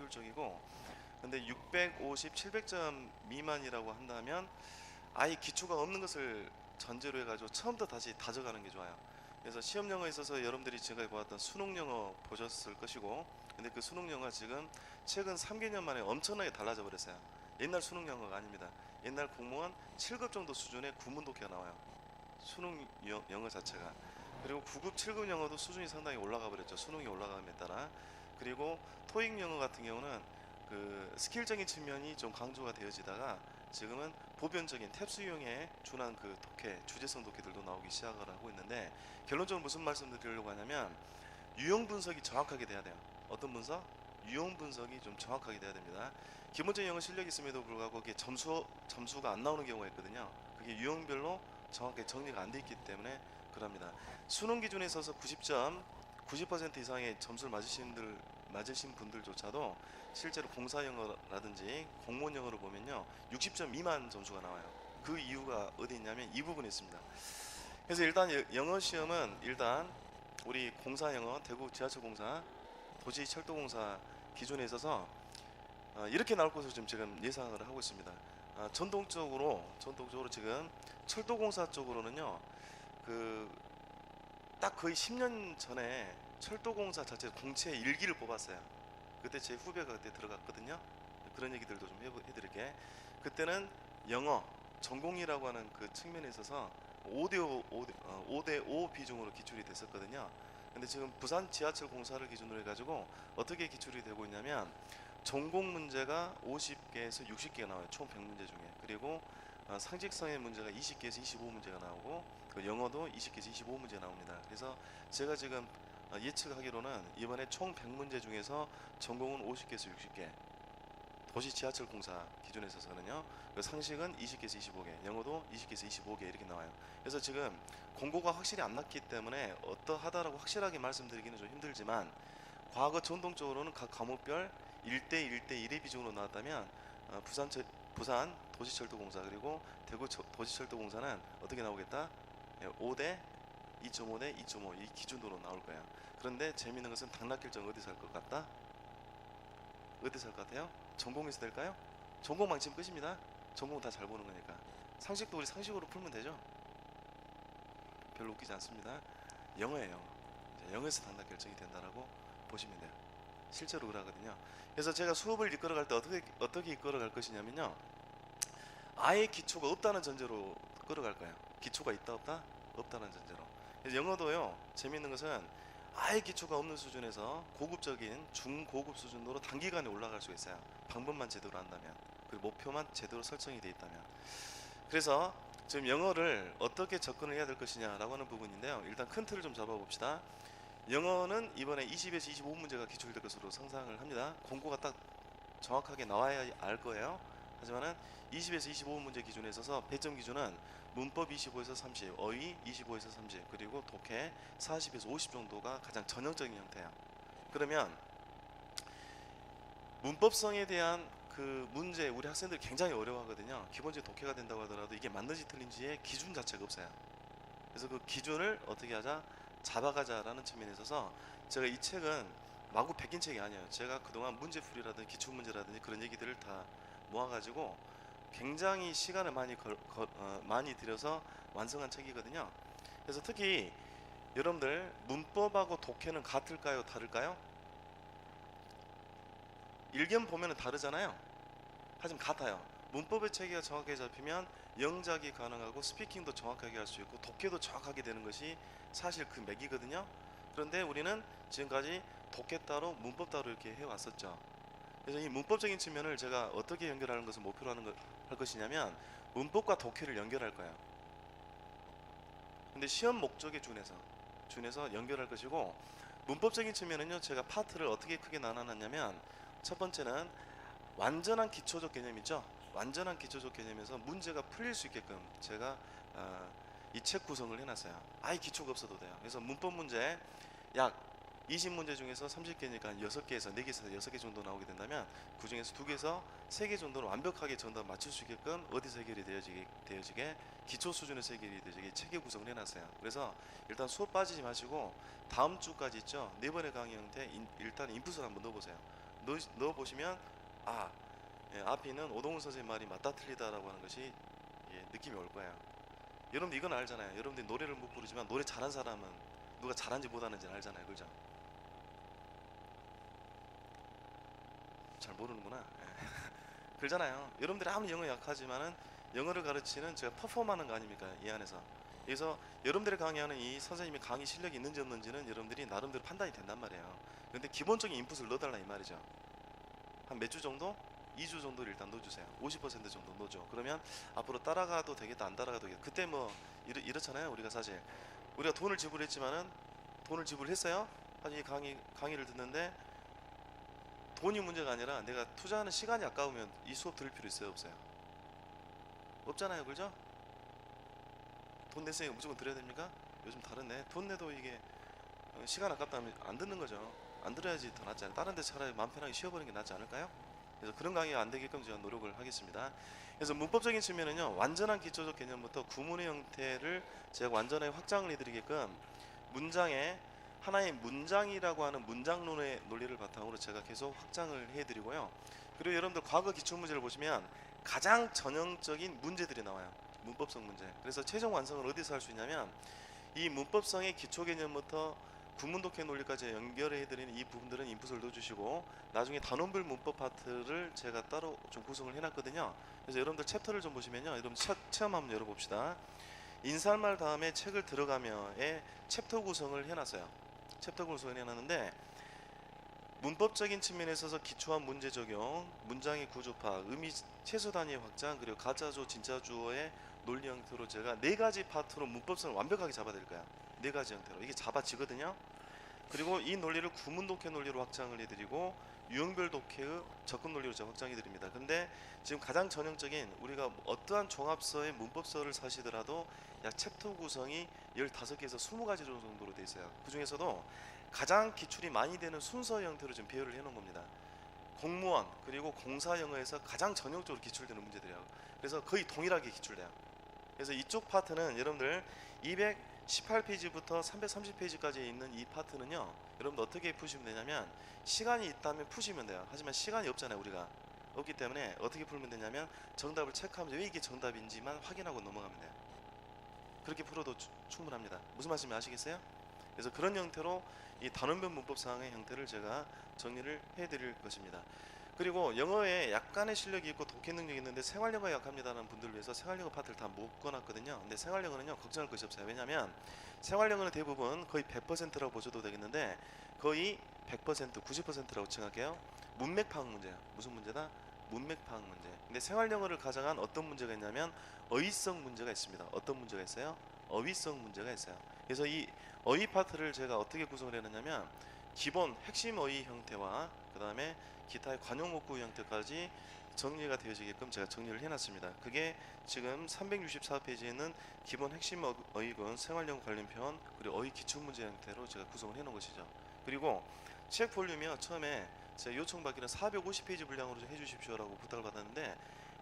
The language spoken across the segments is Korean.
효율적이고, 근데 650, 700점 미만이라고 한다면 아예 기초가 없는 것을 전제로 해가지고 처음부터 다시 다져가는 게 좋아요. 그래서 시험 영어에 있어서 여러분들이 지금까지 보았던 수능 영어 보셨을 것이고, 근데 그 수능 영어가 지금 최근 3개년 만에 엄청나게 달라져 버렸어요. 옛날 수능 영어가 아닙니다. 옛날 공무원 7급 정도 수준의 구문 독해가 나와요. 수능 영어 자체가. 그리고 9급, 7급 영어도 수준이 상당히 올라가 버렸죠. 수능이 올라감에 따라. 그리고 토익 영어 같은 경우는 그 스킬적인 측면이 좀 강조가 되어지다가 지금은 보편적인 탭 수용에 준한 그 독해, 주제성 독해들도 나오기 시작을 하고 있는데, 결론적으로 무슨 말씀을 드리려고 하냐면 유형 분석이 정확하게 돼야 돼요. 어떤 분석? 유형 분석이 좀 정확하게 돼야 됩니다. 기본적인 영어 실력이 있음에도 불구하고 그게 점수가 안 나오는 경우가 있거든요. 그게 유형별로 정확하게 정리가 안 돼 있기 때문에 그럽니다. 수능 기준에 있어서 90점, 90% 이상의 점수를 맞으신 분들조차도 실제로 공사 영어라든지 공무원 영어를 보면요 60점 미만 점수가 나와요. 그 이유가 어디 있냐면 이 부분에 있습니다. 그래서 일단 영어 시험은 일단 우리 공사 영어, 대구 지하철공사, 도시철도공사 기준에 있어서 이렇게 나올 것으로 지금 예상을 하고 있습니다. 전통적으로 지금 철도공사 쪽으로는요 그 딱 거의 10년 전에 철도공사 자체 공채 1기를 뽑았어요. 그때 제 후배가 그때 들어갔거든요. 그런 얘기들도 좀 해드릴게. 그때는 영어 전공이라고 하는 그 측면에 있어서 5대5 비중으로 기출이 됐었거든요. 근데 지금 부산 지하철 공사를 기준으로 해가지고 어떻게 기출이 되고 있냐면 전공 문제가 50개에서 60개가 나와요. 총 100문제 중에. 그리고 상식성의 문제가 20개에서 25문제가 나오고 그 영어도 20개에서 25문제 나옵니다. 그래서 제가 지금 예측하기로는 이번에 총 100문제 중에서 전공은 50개에서 60개, 도시 지하철 공사 기준에 있어서는요. 그 상식은 20개에서 25개, 영어도 20개에서 25개 이렇게 나와요. 그래서 지금 공고가 확실히 안 났기 때문에 어떠하다라고 확실하게 말씀드리기는 좀 힘들지만, 과거 전통적으로는 각 과목별 1대 1대 1의 비중으로 나왔다면 부산 도시철도공사 그리고 대구 도시철도공사는 어떻게 나오겠다? 5대 2.5대 2.5 이 기준으로 나올 거야. 그런데 재미있는 것은 당락결정 어디서 할 것 같다? 어디서 할 것 같아요? 전공에서 될까요? 전공 망치면 끝입니다. 전공 다 잘 보는 거니까. 상식도 우리 상식으로 풀면 되죠. 별로 웃기지 않습니다. 영어예요. 영어에서 당락결정이 된다라고 보시면 돼요. 실제로 그러거든요. 그래서 제가 수업을 이끌어갈 때 어떻게 이끌어갈 것이냐면요, 아예 기초가 없다는 전제로 끌어갈 거예요. 기초가 있다 없다? 없다는 전제로. 그래서 영어도요 재미있는 것은 아예 기초가 없는 수준에서 고급적인 중고급 수준으로 단기간에 올라갈 수 있어요. 방법만 제대로 한다면, 그리고 목표만 제대로 설정이 되어 있다면. 그래서 지금 영어를 어떻게 접근을 해야 될 것이냐라고 하는 부분인데요, 일단 큰 틀을 좀 잡아봅시다. 영어는 이번에 20에서 25문제가 기출될 것으로 상상을 합니다. 공고가 딱 정확하게 나와야 알 거예요. 하지만은 20에서 25문제 기준에 있어서 배점 기준은 문법 25에서 30, 어휘 25에서 30, 그리고 독해 40에서 50 정도가 가장 전형적인 형태예요. 그러면 문법성에 대한 그 문제 우리 학생들이 굉장히 어려워하거든요. 기본적인 독해가 된다고 하더라도 이게 맞는지 틀린지의 기준 자체가 없어요. 그래서 그 기준을 어떻게 하자? 잡아가자라는 측면에 있어서 제가 이 책은 마구 베낀 책이 아니에요. 제가 그동안 문제풀이라든지 기출문제라든지 그런 얘기들을 다 모아가지고 굉장히 시간을 많이 들여서 완성한 책이거든요. 그래서 특히 여러분들 문법하고 독해는 같을까요? 다를까요? 일견 보면 다르잖아요. 하지만 같아요. 문법의 체계가 정확하게 잡히면 영작이 가능하고 스피킹도 정확하게 할 수 있고 독해도 정확하게 되는 것이 사실 그 맥이거든요. 그런데 우리는 지금까지 독해 따로 문법 따로 이렇게 해왔었죠. 그래서 이 문법적인 측면을 제가 어떻게 연결하는 것을 목표로 할 것이냐면 문법과 독해를 연결할 거예요. 근데 시험 목적에 준해서 연결할 것이고, 문법적인 측면은요 제가 파트를 어떻게 크게 나눠놨냐면, 첫 번째는 완전한 기초적 개념 있죠. 완전한 기초적 개념에서 문제가 풀릴 수 있게끔 제가 이 책 구성을 해놨어요. 아예 기초가 없어도 돼요. 그래서 문법 문제 약 20문제 중에서 30개니까 6개에서 4개에서 6개 정도 나오게 된다면 그 중에서 2개에서 3개 정도는 완벽하게 정답 맞출 수 있게끔 어디서 해결이 되어지게 기초 수준에서 해결이 되어지게 체계 구성을 해놨어요. 그래서 일단 수업 빠지지 마시고 다음 주까지 있죠. 4번의 강의 형태 일단 인풋을 한번 넣어보세요. 넣어 보시면 아, 예, 앞에 있는 오동훈 선생님 말이 맞다 틀리다라고 하는 것이 예, 느낌이 올 거예요. 여러분들 이건 알잖아요. 여러분들이 노래를 못 부르지만 노래 잘한 사람은 누가 잘한지 못하는지 알잖아요. 그죠? 잘 모르는구나. 예. 그러잖아요. 여러분들이 아무리 영어 약하지만은 영어를 가르치는 제가 퍼포먼하는 거 아닙니까? 이 안에서. 그래서 여러분들이 강의하는 이 선생님의 강의 실력이 있는지 없는지는 여러분들이 나름대로 판단이 된단 말이에요. 그런데 기본적인 인풋을 넣어달라 이 말이죠. 한 몇 주 정도? 2주 정도를 일단 넣어주세요. 50% 정도 넣어줘. 그러면 앞으로 따라가도 되겠다, 안 따라가도 되겠다. 그때 뭐 이렇잖아요. 우리가 사실 우리가 돈을 지불했지만은 돈을 지불했어요. 아니 강의를 듣는데 돈이 문제가 아니라 내가 투자하는 시간이 아까우면 이 수업 들을 필요 있어요, 없어요? 없잖아요, 그죠? 돈 냈으니까 무조건 들어야 됩니까? 요즘 다르네. 돈 내도 이게 시간 아깝다면 안 듣는 거죠. 안 들어야지 더 낫지 않아요? 다른 데 차라리 마음 편하게 쉬어버리는 게 낫지 않을까요? 그래서 그런 강의가 안 되게끔 제가 노력을 하겠습니다. 그래서 문법적인 측면은요, 완전한 기초적 개념부터 구문의 형태를 제가 완전하게 확장을 해드리게끔 문장에 하나의 문장이라고 하는 문장론의 논리를 바탕으로 제가 계속 확장을 해드리고요. 그리고 여러분들 과거 기출문제를 보시면 가장 전형적인 문제들이 나와요. 문법성 문제. 그래서 최종 완성을 어디서 할 수 있냐면 이 문법성의 기초 개념부터 구문 독해 논리까지 연결해 해드리는 이 부분들은 인풋을 넣어주시고 나중에 단원별 문법 파트를 제가 따로 좀 구성을 해놨거든요. 그래서 여러분들 챕터를 좀 보시면요, 여러분 체험 한번 열어봅시다. 인사말 다음에 책을 들어가며의 챕터 구성을 해놨어요. 챕터 구성을 해놨는데 문법적인 측면에 있어서 기초한 문제 적용, 문장의 구조 파악, 의미 최소 단위 확장, 그리고 가짜주어, 진짜주어의 논리 형태로 제가 4가지 파트로 문법성을 완벽하게 잡아드릴 거야. 4가지 형태로 이게 잡아지거든요. 그리고 이 논리를 구문 독해 논리로 확장을 해드리고 유형별 독해의 접근 논리로 제가 확장해드립니다. 근데 지금 가장 전형적인 우리가 어떠한 종합서의 문법서를 사시더라도 약 챕터 구성이 15개에서 20가지 정도로 되어 있어요. 그 중에서도 가장 기출이 많이 되는 순서 형태로 지금 배열을 해놓은 겁니다. 공무원 그리고 공사 영어에서 가장 전형적으로 기출되는 문제들이에요. 그래서 거의 동일하게 기출돼요. 그래서 이쪽 파트는 여러분들 218페이지부터 330페이지까지 있는 이 파트는요, 여러분들 어떻게 푸시면 되냐면 시간이 있다면 푸시면 돼요. 하지만 시간이 없잖아요. 우리가 없기 때문에 어떻게 풀면 되냐면 정답을 체크하면서 왜 이게 정답인지만 확인하고 넘어가면 돼요. 그렇게 풀어도 충분합니다. 무슨 말씀인지 아시겠어요? 그래서 그런 형태로 이 단원별 문법 사항의 형태를 제가 정리를 해드릴 것입니다. 그리고 영어에 약간의 실력이 있고 독해 능력이 있는데 생활영어에 약합니다라는 분들을 위해서 생활영어 파트를 다 묶어놨거든요. 근데 생활영어는요, 걱정할 것이 없어요. 왜냐하면 생활영어는 대부분 거의 100%라고 보셔도 되겠는데 거의 100%, 90%라고 생각해요. 문맥 파악 문제예요. 무슨 문제다? 문맥 파악 문제. 근데 생활영어를 가장한 어떤 문제가 있냐면 어휘성 문제가 있습니다. 어떤 문제가 있어요? 어휘성 문제가 있어요. 그래서 이 어휘 파트를 제가 어떻게 구성을 해놨냐면 기본 핵심 어휘 형태와 그 다음에 기타의 관용 문구 형태까지 정리가 되어지게끔 제가 정리를 해놨습니다. 그게 지금 364페이지에 있는 기본 핵심 어휘군, 생활용 관련편, 그리고 어휘 기출문제 형태로 제가 구성을 해놓은 것이죠. 그리고 책 볼륨이요, 처음에 제가 요청받기는 450페이지 분량으로 좀 해주십시오라고 부탁을 받았는데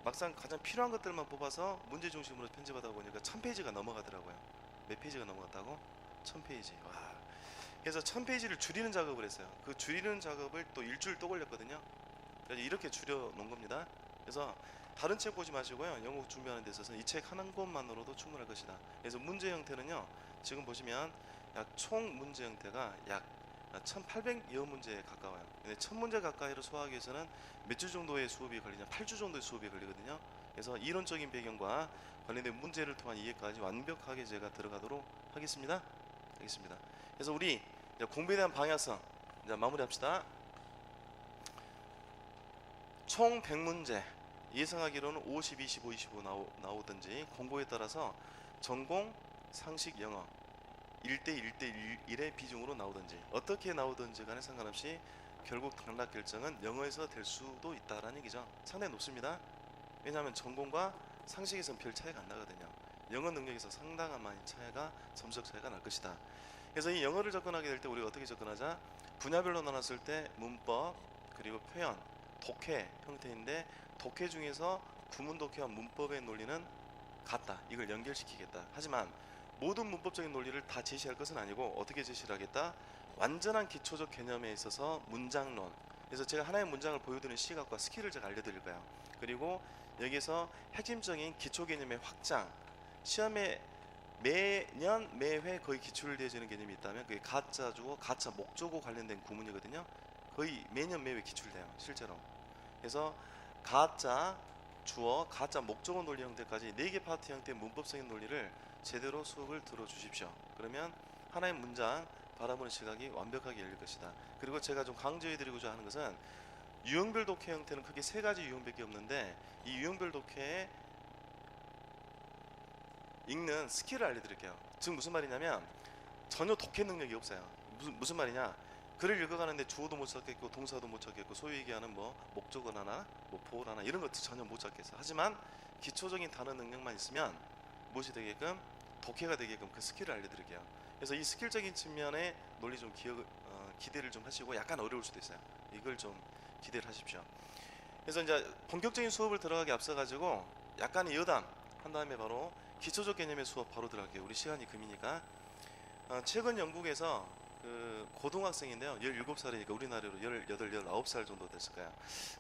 막상 가장 필요한 것들만 뽑아서 문제 중심으로 편집하다 보니까 1000페이지가 넘어가더라고요. 몇 페이지가 넘어갔다고? 1000페이지. 와. 그래서 1000페이지를 줄이는 작업을 했어요. 그 줄이는 작업을 또 일주일 또 걸렸거든요. 그래서 이렇게 줄여 놓은 겁니다. 그래서 다른 책 보지 마시고요, 영어 준비하는 데 있어서 이 책 한 권만으로도 충분할 것이다. 그래서 문제 형태는요, 지금 보시면 약 총 문제 형태가 약 1800여 문제에 가까워요. 근데 1000문제 가까이를 소화하기 위해서는 몇 주 정도의 수업이 걸리냐, 8주 정도의 수업이 걸리거든요. 그래서 이론적인 배경과 관련된 문제를 통한 이해까지 완벽하게 제가 들어가도록 하겠습니다. 알겠습니다. 그래서 우리 공부에 대한 방향성 이제 마무리합시다. 총 100문제 예상하기로는 50, 25, 25 나오든지 공고에 따라서 전공, 상식, 영어 1대 1대 1의 비중으로 나오든지 어떻게 나오든지 간에 상관없이 결국 당락 결정은 영어에서 될 수도 있다라는 얘기죠. 상당히 높습니다. 왜냐하면 전공과 상식에서는 별 차이가 안 나거든요. 영어 능력에서 상당한 많이 차이가, 점수적 차이가 날 것이다. 그래서 이 영어를 접근하게 될 때 우리가 어떻게 접근하자? 분야별로 나눴을 때 문법, 그리고 표현, 독해 형태인데 독해 중에서 구문 독해와 문법의 논리는 같다. 이걸 연결시키겠다. 하지만 모든 문법적인 논리를 다 제시할 것은 아니고 어떻게 제시를 하겠다? 완전한 기초적 개념에 있어서 문장론, 그래서 제가 하나의 문장을 보여드리는 시각과 스킬을 제가 알려드릴 거예요. 그리고 여기서 핵심적인 기초 개념의 확장, 시험에 매년 매회 거의 기출되어지는 개념이 있다면 그게 가짜 주어, 가짜 목적어 관련된 구문이거든요. 거의 매년 매회 기출돼요, 실제로. 그래서 가짜 주어, 가짜 목적어 논리 형태까지 4개 파트 형태의 문법적인 논리를 제대로 수업을 들어주십시오. 그러면 하나의 문장 바라보는 시각이 완벽하게 열릴 것이다. 그리고 제가 좀 강조해드리고자 하는 것은 유형별 독해 형태는 크게 3가지 유형밖에 없는데 이 유형별 독해에 읽는 스킬을 알려드릴게요. 즉 무슨 말이냐면 전혀 독해 능력이 없어요. 무슨 말이냐? 글을 읽어가는데 주어도 못 찾겠고 동사도 못 찾겠고 소위 얘기하는 뭐 목적어나 뭐 보어나 이런 것도 전혀 못 찾겠어. 하지만 기초적인 단어 능력만 있으면 무엇이 되게끔 독해가 되게끔 그 스킬을 알려드릴게요. 그래서 이 스킬적인 측면의 논리 좀 기대를 좀 하시고 약간 어려울 수도 있어요. 이걸 좀 기대를 하십시오. 그래서 이제 본격적인 수업을 들어가기 앞서 가지고 약간의 여담 한 다음에 바로 기초적 개념의 수업 바로 들어갈게요. 우리 시간이 금이니까. 최근 영국에서 그 고등학생인데요. 17살이니까 우리나라로 18, 19살 정도 됐을 거예요.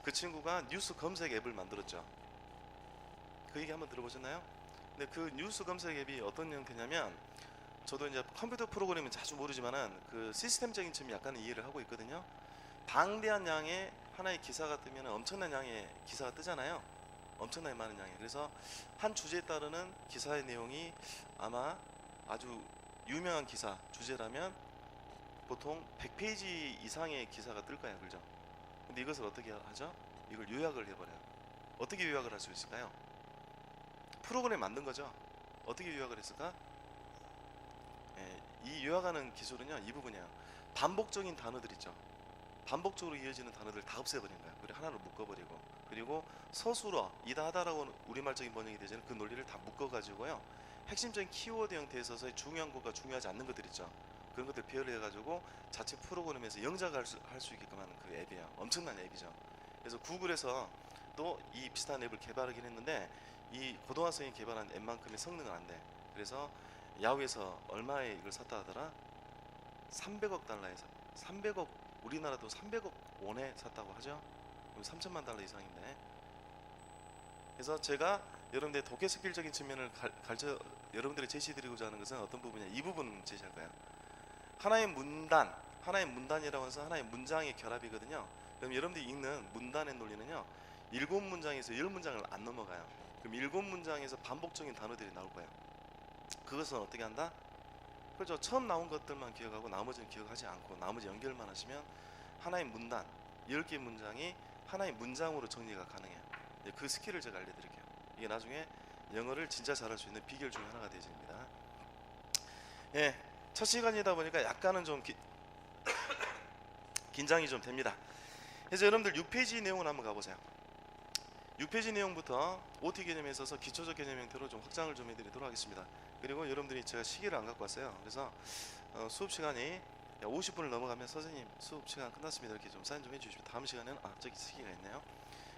그 친구가 뉴스 검색 앱을 만들었죠. 그 얘기 한번 들어보셨나요? 근데 그 뉴스 검색 앱이 어떤 형태냐면 저도 이제 컴퓨터 프로그램은 자주 모르지만은 그 시스템적인 측면 약간은 이해를 하고 있거든요. 방대한 양의 하나의 기사가 뜨면 엄청난 양의 기사가 뜨잖아요. 엄청나게 많은 양이. 그래서 한 주제에 따르는 기사의 내용이 아마 아주 유명한 기사 주제라면 보통 100페이지 이상의 기사가 뜰 거예요. 그죠? 근데 이것을 어떻게 하죠? 이걸 요약을 해버려요. 어떻게 요약을 할 수 있을까요? 프로그램 만든 거죠. 어떻게 요약을 했을까? 예, 이 요약하는 기술은요, 이 부분이에요. 반복적인 단어들 있죠. 반복적으로 이어지는 단어들 다 없애버린 거예요. 그리고 하나로 묶어버리고, 그리고 서술어, 이다하다라고 우리말적인 번역이 되지는 그 논리를 다 묶어가지고요. 핵심적인 키워드 형태에 있어서의 중요한 것과 중요하지 않는 것들 있죠. 그런 것들 배열해가지고 자체 프로그램에서 영작할 수 있게끔 하는 그 앱이에요. 엄청난 앱이죠. 그래서 구글에서 또 이 비슷한 앱을 개발하긴 했는데 이 고등학생이 개발한 앱만큼의 성능은 안 돼. 그래서 야후에서 얼마에 이걸 샀다 하더라? 300억 달러에서 300억 우리나라도 300억 원에 샀다고 하죠. 그럼 3천만 달러 이상인데. 그래서 제가 여러분들의 독해 스킬적인 측면을 가르쳐 여러분들이 제시드리고자 하는 것은 어떤 부분이냐? 이 부분 제시할 거예요. 하나의 문단이라고 해서 하나의 문장의 결합이거든요. 그럼 여러분들이 읽는 문단의 논리는요, 7문장에서 10문장을 안 넘어가요. 그럼 7문장에서 반복적인 단어들이 나올 거예요. 그것은 어떻게 한다? 그렇죠. 처음 나온 것들만 기억하고 나머지는 기억하지 않고 나머지 연결만 하시면 하나의 문단 10개 문장이 하나의 문장으로 정리가 가능해요. 그 스킬을 제가 알려드릴게요. 이게 나중에 영어를 진짜 잘할 수 있는 비결 중에 하나가 되집니다. 예, 첫 시간이다 보니까 약간은 좀 긴장이 좀 됩니다. 그래서 여러분들 6페이지 내용을 한번 가보세요. 6페이지 내용부터 OT 개념에 있어서 기초적 개념 형태로 좀 확장을 좀 해드리도록 하겠습니다. 그리고 여러분들이 제가 시계를 안 갖고 왔어요. 그래서 수업 시간이 50분을 넘어가면 선생님 수업 시간 끝났습니다 이렇게 좀 사인 좀 해주시면 다음 시간에는 저기 시계가 있네요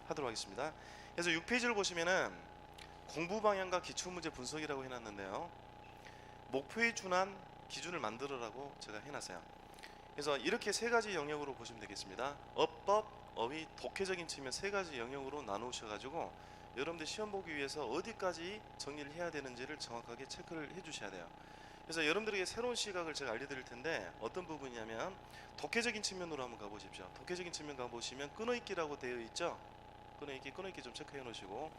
하도록 하겠습니다. 그래서 6페이지를 보시면은 공부 방향과 기출문제 분석이라고 해놨는데요, 목표에 준한 기준을 만들어라고 제가 해놨어요. 그래서 이렇게 3가지 영역으로 보시면 되겠습니다. 어법, 어휘, 독해적인 측면 3가지 영역으로 나누셔가지고 여러분들 시험 보기 위해서 어디까지 정리를 해야 되는지를 정확하게 체크를 해주셔야 돼요. 그래서 여러분들에게 새로운 시각을 제가 알려드릴 텐데 어떤 부분이냐면 독해적인 측면으로 한번 가보십시오. 독해적인 측면 가보시면 끊어읽기라고 되어 있죠. 끊어읽기 좀 체크해 놓으시고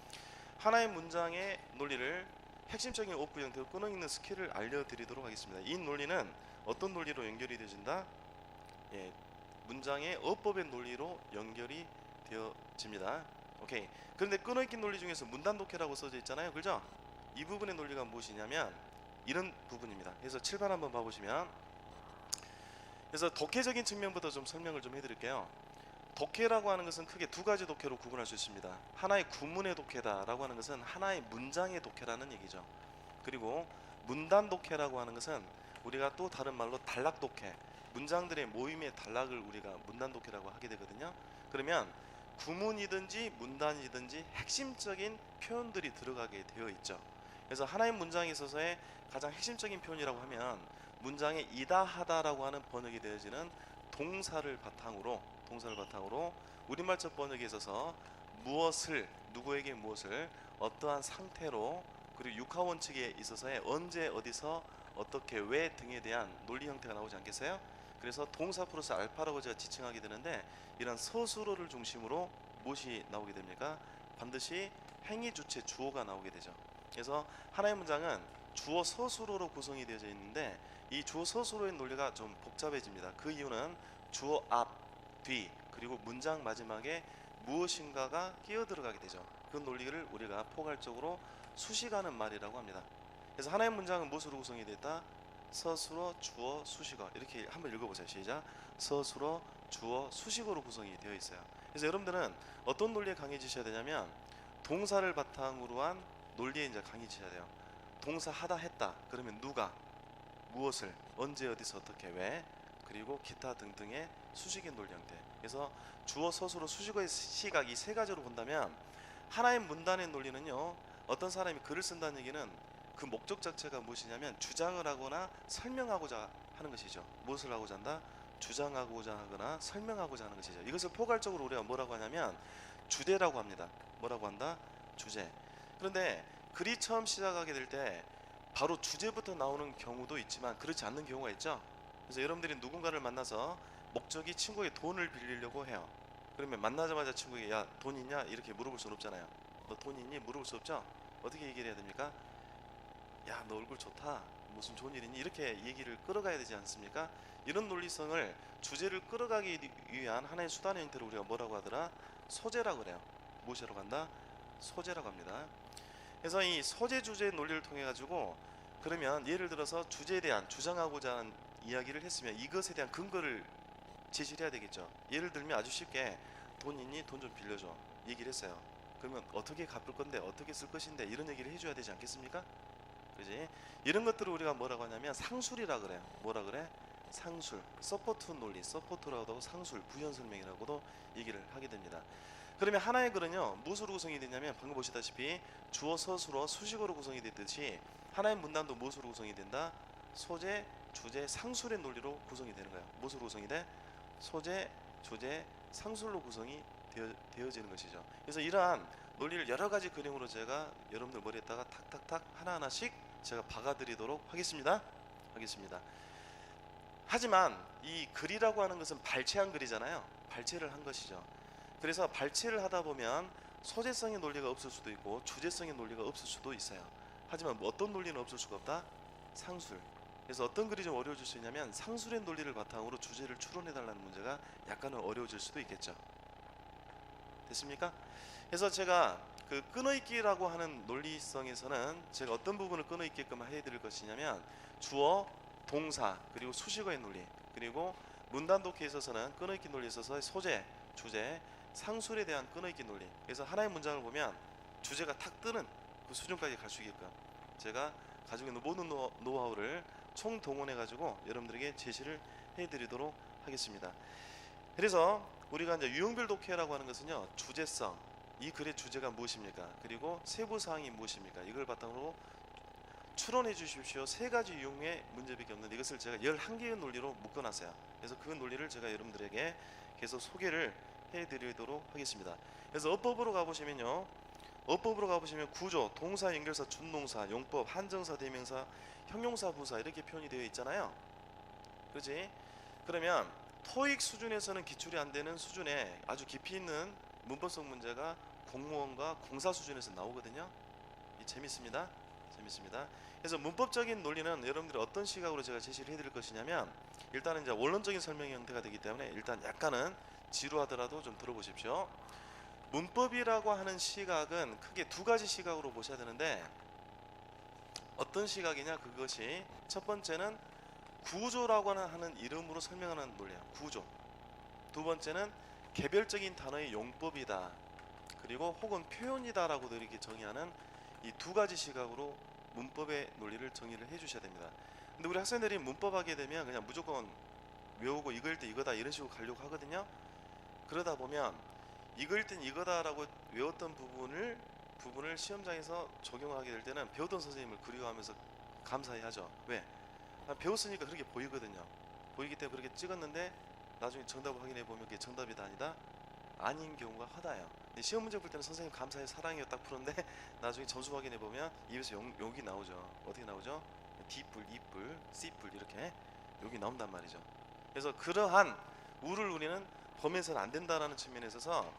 하나의 문장의 논리를 핵심적인 어구 형태로 끊어읽는 스킬을 알려드리도록 하겠습니다. 이 논리는 어떤 논리로 연결이 되어진다? 예, 문장의 어법의 논리로 연결이 되어집니다. 오케이. 그런데 끊어읽기 논리 중에서 문단 독해라고 써져 있잖아요. 그죠? 이 부분의 논리가 무엇이냐면 이런 부분입니다. 그래서 7번 한번 봐보시면, 그래서 독해적인 측면부터 좀 설명을 좀 해드릴게요. 독해라고 하는 것은 크게 2가지 독해로 구분할 수 있습니다. 하나의 구문의 독해다라고 하는 것은 하나의 문장의 독해라는 얘기죠. 그리고 문단 독해라고 하는 것은 우리가 또 다른 말로 단락 독해, 문장들의 모임의 단락을 우리가 문단 독해라고 하게 되거든요. 그러면 구문이든지 문단이든지 핵심적인 표현들이 들어가게 되어 있죠. 그래서 하나의 문장에 있어서의 가장 핵심적인 표현이라고 하면 문장에 이다하다라고 하는 번역이 되어지는 동사를 바탕으로 동사를 바탕으로 우리말적 번역에 있어서 무엇을, 누구에게 무엇을, 어떠한 상태로, 그리고 육하 원칙에 있어서의 언제, 어디서, 어떻게, 왜 등에 대한 논리 형태가 나오지 않겠어요? 그래서 동사 플러스 알파라고 제가 지칭하게 되는데, 이런 서술어를 중심으로 무엇이 나오게 됩니까? 반드시 행위, 주체, 주어가 나오게 되죠. 그래서 하나의 문장은 주어 서술어로 구성이 되어져 있는데, 이 주어 서술어의 논리가 좀 복잡해집니다. 그 이유는 주어 앞, 뒤, 그리고 문장 마지막에 무엇인가가 끼어 들어가게 되죠. 그 논리를 우리가 포괄적으로 수식하는 말이라고 합니다. 그래서 하나의 문장은 무엇으로 구성이 됐다? 서술어, 주어, 수식어. 이렇게 한번 읽어보세요. 시작. 서술어, 주어, 수식어로 구성이 되어 있어요. 그래서 여러분들은 어떤 논리에 강해지셔야 되냐면, 동사를 바탕으로 한 논리에 이제 강해지셔야 돼요. 동사 하다, 했다. 그러면 누가, 무엇을, 언제, 어디서, 어떻게, 왜, 그리고 기타 등등의 수식의 논리 형태. 그래서 주어, 서술어, 수식어의 시각, 이 세 가지로 본다면, 하나의 문단의 논리는요, 어떤 사람이 글을 쓴다는 얘기는 그 목적 자체가 무엇이냐면 주장을 하거나 설명하고자 하는 것이죠. 무엇을 하고자 한다? 주장하고자 하거나 설명하고자 하는 것이죠. 이것을 포괄적으로 우리가 뭐라고 하냐면 주제라고 합니다. 뭐라고 한다? 주제. 그런데 글이 처음 시작하게 될 때 바로 주제부터 나오는 경우도 있지만 그렇지 않는 경우가 있죠. 그래서 여러분들이 누군가를 만나서 목적이 친구에게 돈을 빌리려고 해요. 그러면 만나자마자 친구에게 야, 돈 있냐? 이렇게 물어볼 수는 없잖아요. 너 돈 있니? 물어볼 수 없죠. 어떻게 얘기를 해야 됩니까? 야, 너 얼굴 좋다. 무슨 좋은 일 있니? 이렇게 얘기를 끌어가야 되지 않습니까? 이런 논리성을, 주제를 끌어가기 위한 하나의 수단의 형태를 우리가 뭐라고 하더라? 소재라고 그래요. 무엇이라고 한다? 소재라고 합니다. 그래서 이 소재 주제 논리를 통해 가지고, 그러면 예를 들어서 주제에 대한 주장하고자 하는 이야기를 했으면 이것에 대한 근거를 제시를 해야 되겠죠. 예를 들면 아주 쉽게 돈 있니? 돈 좀 빌려줘. 얘기를 했어요. 그러면 어떻게 갚을 건데, 어떻게 쓸 것인데, 이런 얘기를 해줘야 되지 않겠습니까? 그지? 이런 것들을 우리가 뭐라고 하냐면 상술이라 그래요. 뭐라 그래? 상술. 서포트 논리, 서포트라고도 하고 상술, 부연 설명이라고도 얘기를 하게 됩니다. 그러면 하나의 글은요, 무엇으로 구성이 되냐면 방금 보시다시피 주어, 서술어, 수식어로 구성이 됐듯이 하나의 문단도 무엇으로 구성이 된다? 소재, 주제, 상술의 논리로 구성이 되는 거예요. 무엇으로 구성이 돼? 소재, 주제, 상술로 구성이 되어지는 것이죠. 그래서 이러한 논리를 여러 가지 그림으로 제가 여러분들 머리에다가 탁탁탁 하나하나씩 제가 박아드리도록 하겠습니다. 하지만 이 글이라고 하는 것은 발췌한 글이잖아요. 발췌를 한 것이죠. 그래서 발췌를 하다 보면 소재성의 논리가 없을 수도 있고 주제성의 논리가 없을 수도 있어요. 하지만 어떤 논리는 없을 수가 없다? 상술. 그래서 어떤 글이 좀 어려워질 수 있냐면 상술의 논리를 바탕으로 주제를 추론해달라는 문제가 약간은 어려워질 수도 있겠죠. 됐습니까? 그래서 제가 그 끊어있기라고 하는 논리성에서는 제가 어떤 부분을 끊어있게끔 해드릴 것이냐면 주어, 동사, 그리고 수식어의 논리, 그리고 문단 독해에 있어서는 끊어있기 논리에 있어서 소재, 주제, 상술에 대한 끊어있기 논리. 그래서 하나의 문장을 보면 주제가 탁 뜨는 그 수준까지 갈 수 있게끔 제가 가지고 있는 모든 노하우를 총동원해 가지고 여러분들에게 제시를 해드리도록 하겠습니다. 그래서 우리가 이제 유형별 독해라고 하는 것은요, 주제성, 이 글의 주제가 무엇입니까? 그리고 세부 사항이 무엇입니까? 이걸 바탕으로 추론해 주십시오. 세 가지 유형의 문제밖에 없는데 이것을 제가 11개의 논리로 묶어놨어요. 그래서 그 논리를 제가 여러분들에게 계속 소개를 해드리도록 하겠습니다. 그래서 어법으로 가보시면요, 어법으로 가보시면 구조, 동사, 연결사, 준동사, 용법, 한정사, 대명사, 형용사, 부사 이렇게 표현이 되어 있잖아요. 그렇지? 그러면 토익 수준에서는 기출이 안 되는 수준의 아주 깊이 있는 문법성 문제가 공무원과 공사 수준에서 나오거든요. 재밌습니다. 그래서 문법적인 논리는 여러분들이 어떤 시각으로 제가 제시를 해드릴 것이냐면, 일단은 이제 원론적인 설명의 형태가 되기 때문에 일단 약간은 지루하더라도 좀 들어보십시오. 문법이라고 하는 시각은 크게 두 가지 시각으로 보셔야 되는데, 어떤 시각이냐, 그것이 첫 번째는 구조라고 하는 이름으로 설명하는 논리야. 구조. 두 번째는 개별적인 단어의 용법이다, 그리고 혹은 표현이다 라고 이렇게 정의하는 이 두 가지 시각으로 문법의 논리를 정의를 해 주셔야 됩니다. 근데 우리 학생들이 문법 하게 되면 그냥 무조건 외우고 이걸 때 이거다 이런 식으로 가려고 하거든요. 그러다 보면 이걸 땐 이거다 라고 외웠던 부분을 시험장에서 적용하게 될 때는 배우던 선생님을 그리워하면서 감사해 하죠. 왜? 배웠으니까 그렇게 보이거든요. 보이기 때문에 그렇게 찍었는데 나중에 정답을 확인해 보면 그게 정답이다 아니다 아닌 경우가 허다해요. 근데 시험 문제 볼 때는 선생님 감사해요 사랑해요 딱 푸는데 나중에 점수 확인해 보면 입에서 욕이 나오죠. 어떻게 나오죠? D뿔, E뿔, C뿔 이렇게 욕이 나온단 말이죠. 그래서 그러한 우를 우리는 범해서는 안 된다라는 측면에 있어서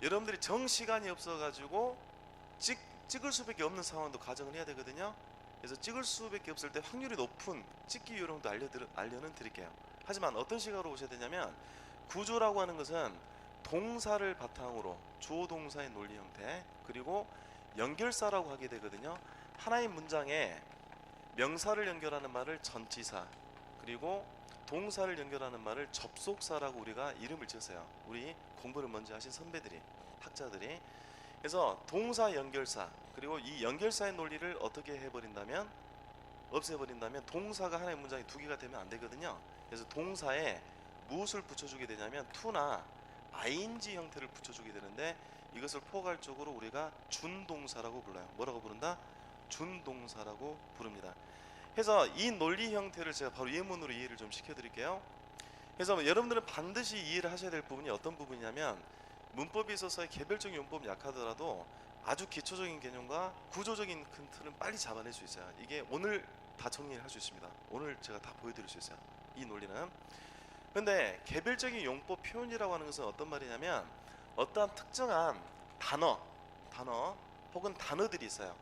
여러분들이 정시간이 없어가지고 찍을 수밖에 없는 상황도 가정을 해야 되거든요. 그래서 찍을 수밖에 없을 때 확률이 높은 찍기 요령도 알려는 드릴게요. 하지만 어떤 시각으로 보셔야 되냐면 구조라고 하는 것은 동사를 바탕으로 주어 동사의 논리 형태 그리고 연결사라고 하게 되거든요. 하나의 문장에 명사를 연결하는 말을 전치사 그리고 동사를 연결하는 말을 접속사라고 우리가 이름을 지었어요. 우리 공부를 먼저 하신 선배들이 학자들이. 그래서 동사 연결사 그리고 이 연결사의 논리를 어떻게 해버린다면 없애버린다면 동사가 하나의 문장이 두 개가 되면 안 되거든요. 그래서 동사에 무엇을 붙여주게 되냐면 to나 ing 형태를 붙여주게 되는데 이것을 포괄적으로 우리가 준동사라고 불러요. 뭐라고 부른다? 준동사라고 부릅니다. 그래서 이 논리 형태를 제가 바로 예문으로 이해를 좀 시켜드릴게요. 그래서 여러분들은 반드시 이해를 하셔야 될 부분이 어떤 부분이냐면 문법에 있어서의 개별적인 용법이 약하더라도 아주 기초적인 개념과 구조적인 큰 틀은 빨리 잡아낼 수 있어요. 이게 오늘 다 정리를 할 수 있습니다. 오늘 제가 다 보여드릴 수 있어요. 이 논리는. 근데 개별적인 용법 표현이라고 하는 것은 어떤 말이냐면 어떠한 특정한 단어 혹은 단어들이 있어요.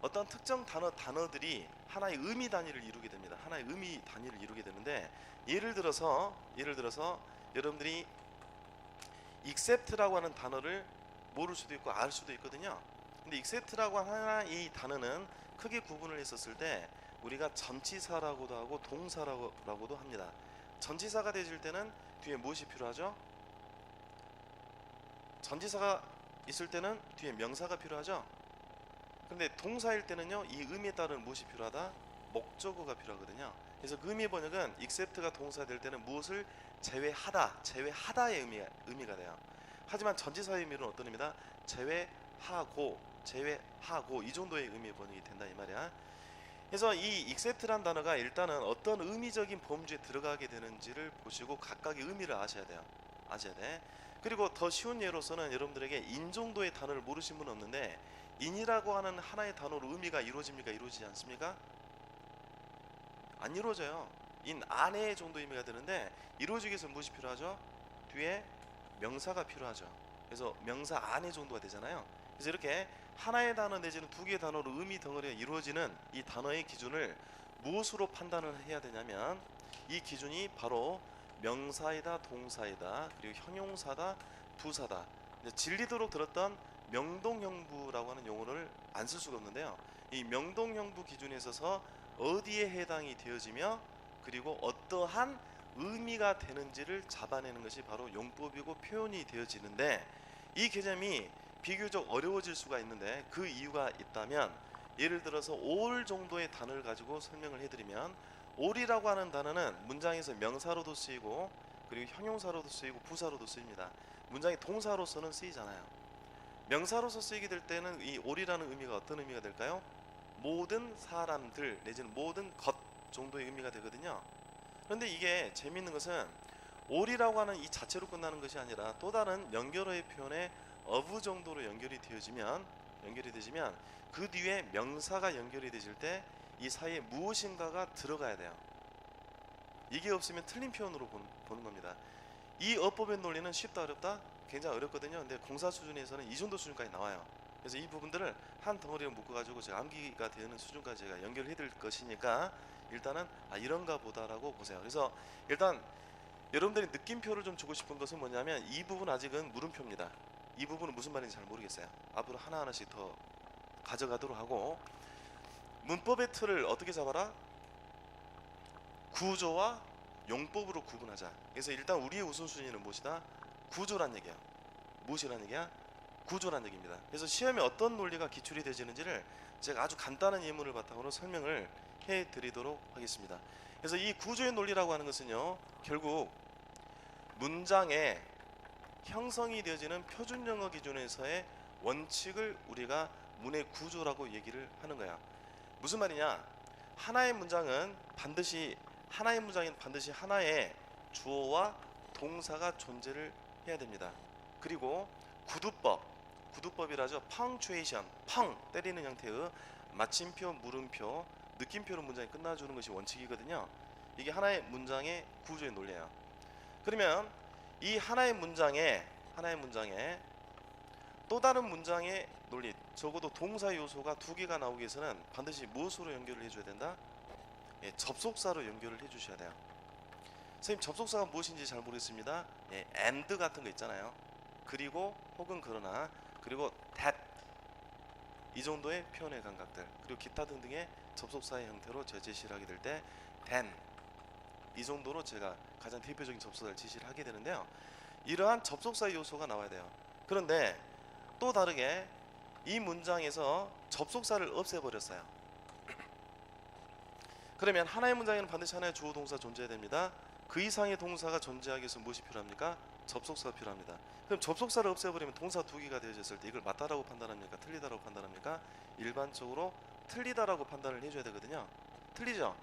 어떤 특정 단어들이 하나의 의미 단위를 이루게 됩니다. 하나의 의미 단위를 이루게 되는데 예를 들어서 여러분들이 accept라고 하는 단어를 모를 수도 있고 알 수도 있거든요. 근데 accept라고 하는 이 단어는 크게 구분을 했었을 때 우리가 전치사라고도 하고 동사라고도 합니다. 전치사가 되질 때는 뒤에 무엇이 필요하죠? 전치사가 있을 때는 뒤에 명사가 필요하죠. 근데 동사일 때는요 이 의미에 따른 무엇이 필요하다? 목적어가 필요하거든요. 그래서 그 의미 번역은 accept가 동사 될 때는 무엇을 제외하다의 의미가 돼요. 하지만 전치사의 의미는 어떤 의미다? 제외하고 이 정도의 의미의 번역이 된다 이 말이야. 그래서 이 accept란 단어가 일단은 어떤 의미적인 범주에 들어가게 되는지를 보시고 각각의 의미를 아셔야 돼요. 그리고 더 쉬운 예로서는 여러분들에게 인 정도의 단어를 모르신 분은 없는데 인이라고 하는 하나의 단어로 의미가 이루어집니까? 이루어지지 않습니까? 안 이루어져요. 인 안에 정도 의미가 되는데 이루어지기 위해서 무엇이 필요하죠? 뒤에 명사가 필요하죠. 그래서 명사 안에 정도가 되잖아요. 그래서 이렇게 하나의 단어 내지는 두 개의 단어로 의미 덩어리가 이루어지는 이 단어의 기준을 무엇으로 판단을 해야 되냐면 이 기준이 바로 명사이다 동사이다 그리고 형용사다 부사다. 진리도록 들었던 명동형부라고 하는 용어를 안 쓸 수가 없는데요. 이 명동형부 기준에 있어서 어디에 해당이 되어지며 그리고 어떠한 의미가 되는지를 잡아내는 것이 바로 용법이고 표현이 되어지는데 이 개념이 비교적 어려워질 수가 있는데 그 이유가 있다면 예를 들어서 all 정도의 단어를 가지고 설명을 해드리면 all이라고 하는 단어는 문장에서 명사로도 쓰이고 그리고 형용사로도 쓰이고 부사로도 쓰입니다. 문장의 동사로서는 쓰이잖아요. 명사로서 쓰이게 될 때는 이 all이라는 의미가 어떤 의미가 될까요? 모든 사람들 내지는 모든 것 정도의 의미가 되거든요. 그런데 이게 재미있는 것은 all이라고 하는 이 자체로 끝나는 것이 아니라 또 다른 연결어의 표현에 of 정도로 연결이 되지면 그 뒤에 명사가 연결이 되질 때 이 사이에 무엇인가가 들어가야 돼요. 이게 없으면 틀린 표현으로 보는 겁니다. 이 어법의 논리는 쉽다 어렵다? 굉장히 어렵거든요. 근데 공사 수준에서는 이 정도 수준까지 나와요. 그래서 이 부분들을 한 덩어리로 묶어가지고 제가 암기가 되는 수준까지 제가 연결해 드릴 것이니까 일단은 이런가 보다라고 보세요. 그래서 일단 여러분들이 느낌표를 좀 주고 싶은 것은 뭐냐면 이 부분 아직은 물음표입니다. 이 부분은 무슨 말인지 잘 모르겠어요. 앞으로 하나하나씩 더 가져가도록 하고 문법의 틀을 어떻게 잡아라? 구조와 용법으로 구분하자. 그래서 일단 우리의 우선순위는 무엇이다? 구조란 얘기야. 무엇이란 얘기야? 구조란 얘기입니다. 그래서 시험에 어떤 논리가 기출이 되지는지를 제가 아주 간단한 예문을 바탕으로 설명을 해드리도록 하겠습니다. 그래서 이 구조의 논리라고 하는 것은요 결국 문장의 형성이 되어지는 표준 영어 기준에서의 원칙을 우리가 문의 구조라고 얘기를 하는 거야. 무슨 말이냐? 하나의 문장은 반드시 하나의 주어와 동사가 존재를 해야 됩니다. 그리고 구두법이라죠. punctuation, 펑 때리는 형태의 마침표, 물음표, 느낌표로 문장이 끝나주는 것이 원칙이거든요. 이게 하나의 문장의 구조의 논리예요. 그러면 이 하나의 문장에 또 다른 문장의 논리, 적어도 동사 요소가 두 개가 나오기 위해서는 반드시 무엇으로 연결을 해줘야 된다? 예, 접속사로 연결을 해주셔야 돼요. 선생님, 접속사가 무엇인지 잘 모르겠습니다. 예, and 같은 거 있잖아요. 그리고 혹은 그러나, 그리고 that, 이 정도의 표현의 감각들, 그리고 기타 등등의 접속사의 형태로 제가 제시를 하게 될 때 then, 이 정도로 제가 가장 대표적인 접속사를 제시를 하게 되는데요. 이러한 접속사 요소가 나와야 돼요. 그런데 또 다르게 이 문장에서 접속사를 없애버렸어요. 그러면 하나의 문장에는 반드시 하나의 주어 동사 존재해야 됩니다. 그 이상의 동사가 존재하기 위해서 무엇이 필요합니까? 접속사가 필요합니다. 그럼 접속사를 없애버리면 동사 두 개가 되어졌을 때 이걸 맞다라고 판단합니까? 틀리다라고 판단합니까? 일반적으로 틀리다라고 판단을 해줘야 되거든요. 틀리죠?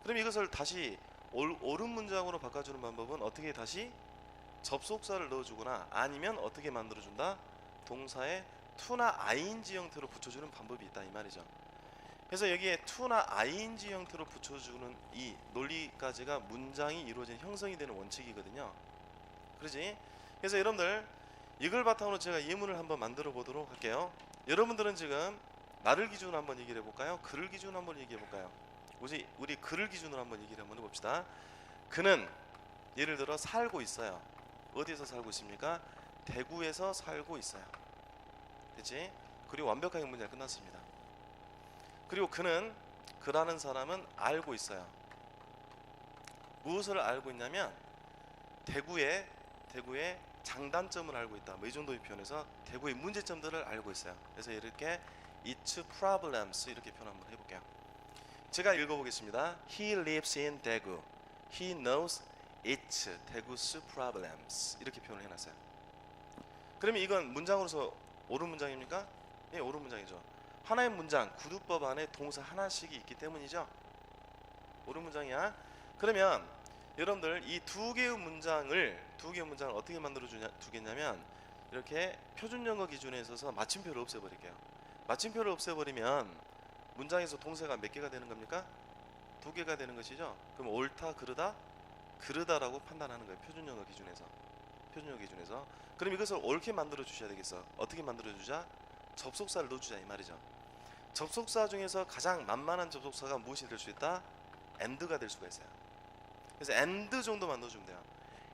그럼 이것을 다시 옳은 문장으로 바꿔주는 방법은 어떻게 다시 접속사를 넣어주거나 아니면 어떻게 만들어준다? 동사에 to나 ing 형태로 붙여주는 방법이 있다 이 말이죠. 그래서 여기에 to나 ing 형태로 붙여주는 이 논리까지가 문장이 이루어진 형성이 되는 원칙이거든요. 그러지? 그래서 여러분들 이걸 바탕으로 제가 예문을 한번 만들어 보도록 할게요. 여러분들은 지금 나를 기준으로 한번 얘기를 해볼까요? 그를 기준으로 한번 얘기해 볼까요? 우리 그를 기준으로 한번 얘기를 한번 해봅시다. 그는 예를 들어 살고 있어요. 어디에서 살고 있습니까? 대구에서 살고 있어요. 됐지? 그리고 완벽하게 문제가 끝났습니다. 그리고 그라는 사람은 알고 있어요. 무엇을 알고 있냐면 대구의 장단점을 알고 있다. 뭐 이 정도의 표현에서 대구의 문제점들을 알고 있어요. 그래서 이렇게 its problems 이렇게 표현 한번 해볼게요. 제가 읽어보겠습니다. He lives in Daegu. He knows its Daegu's problems. 이렇게 표현을 해놨어요. 그러면 이건 문장으로서 옳은 문장입니까? 예, 옳은 문장이죠. 하나의 문장, 구두법 안에 동사 하나씩이 있기 때문이죠. 옳은 문장이야. 그러면 여러분들 이 두 개의 문장을 어떻게 만들어 두겠냐면 이렇게 표준 영어 기준에 있어서 마침표를 없애버릴게요. 마침표를 없애버리면 문장에서 동사가 몇 개가 되는 겁니까? 두 개가 되는 것이죠. 그럼 옳다, 그르다라고 판단하는 거예요. 표준 영어 기준에서. 그럼 이것을 옳게 만들어 주셔야 되겠어. 어떻게 만들어 주자? 접속사를 넣어주자 이 말이죠. 접속사 중에서 가장 만만한 접속사가 무엇이 될 수 있다? and가 될 수가 있어요. 그래서 and 정도만 넣어주면 돼요.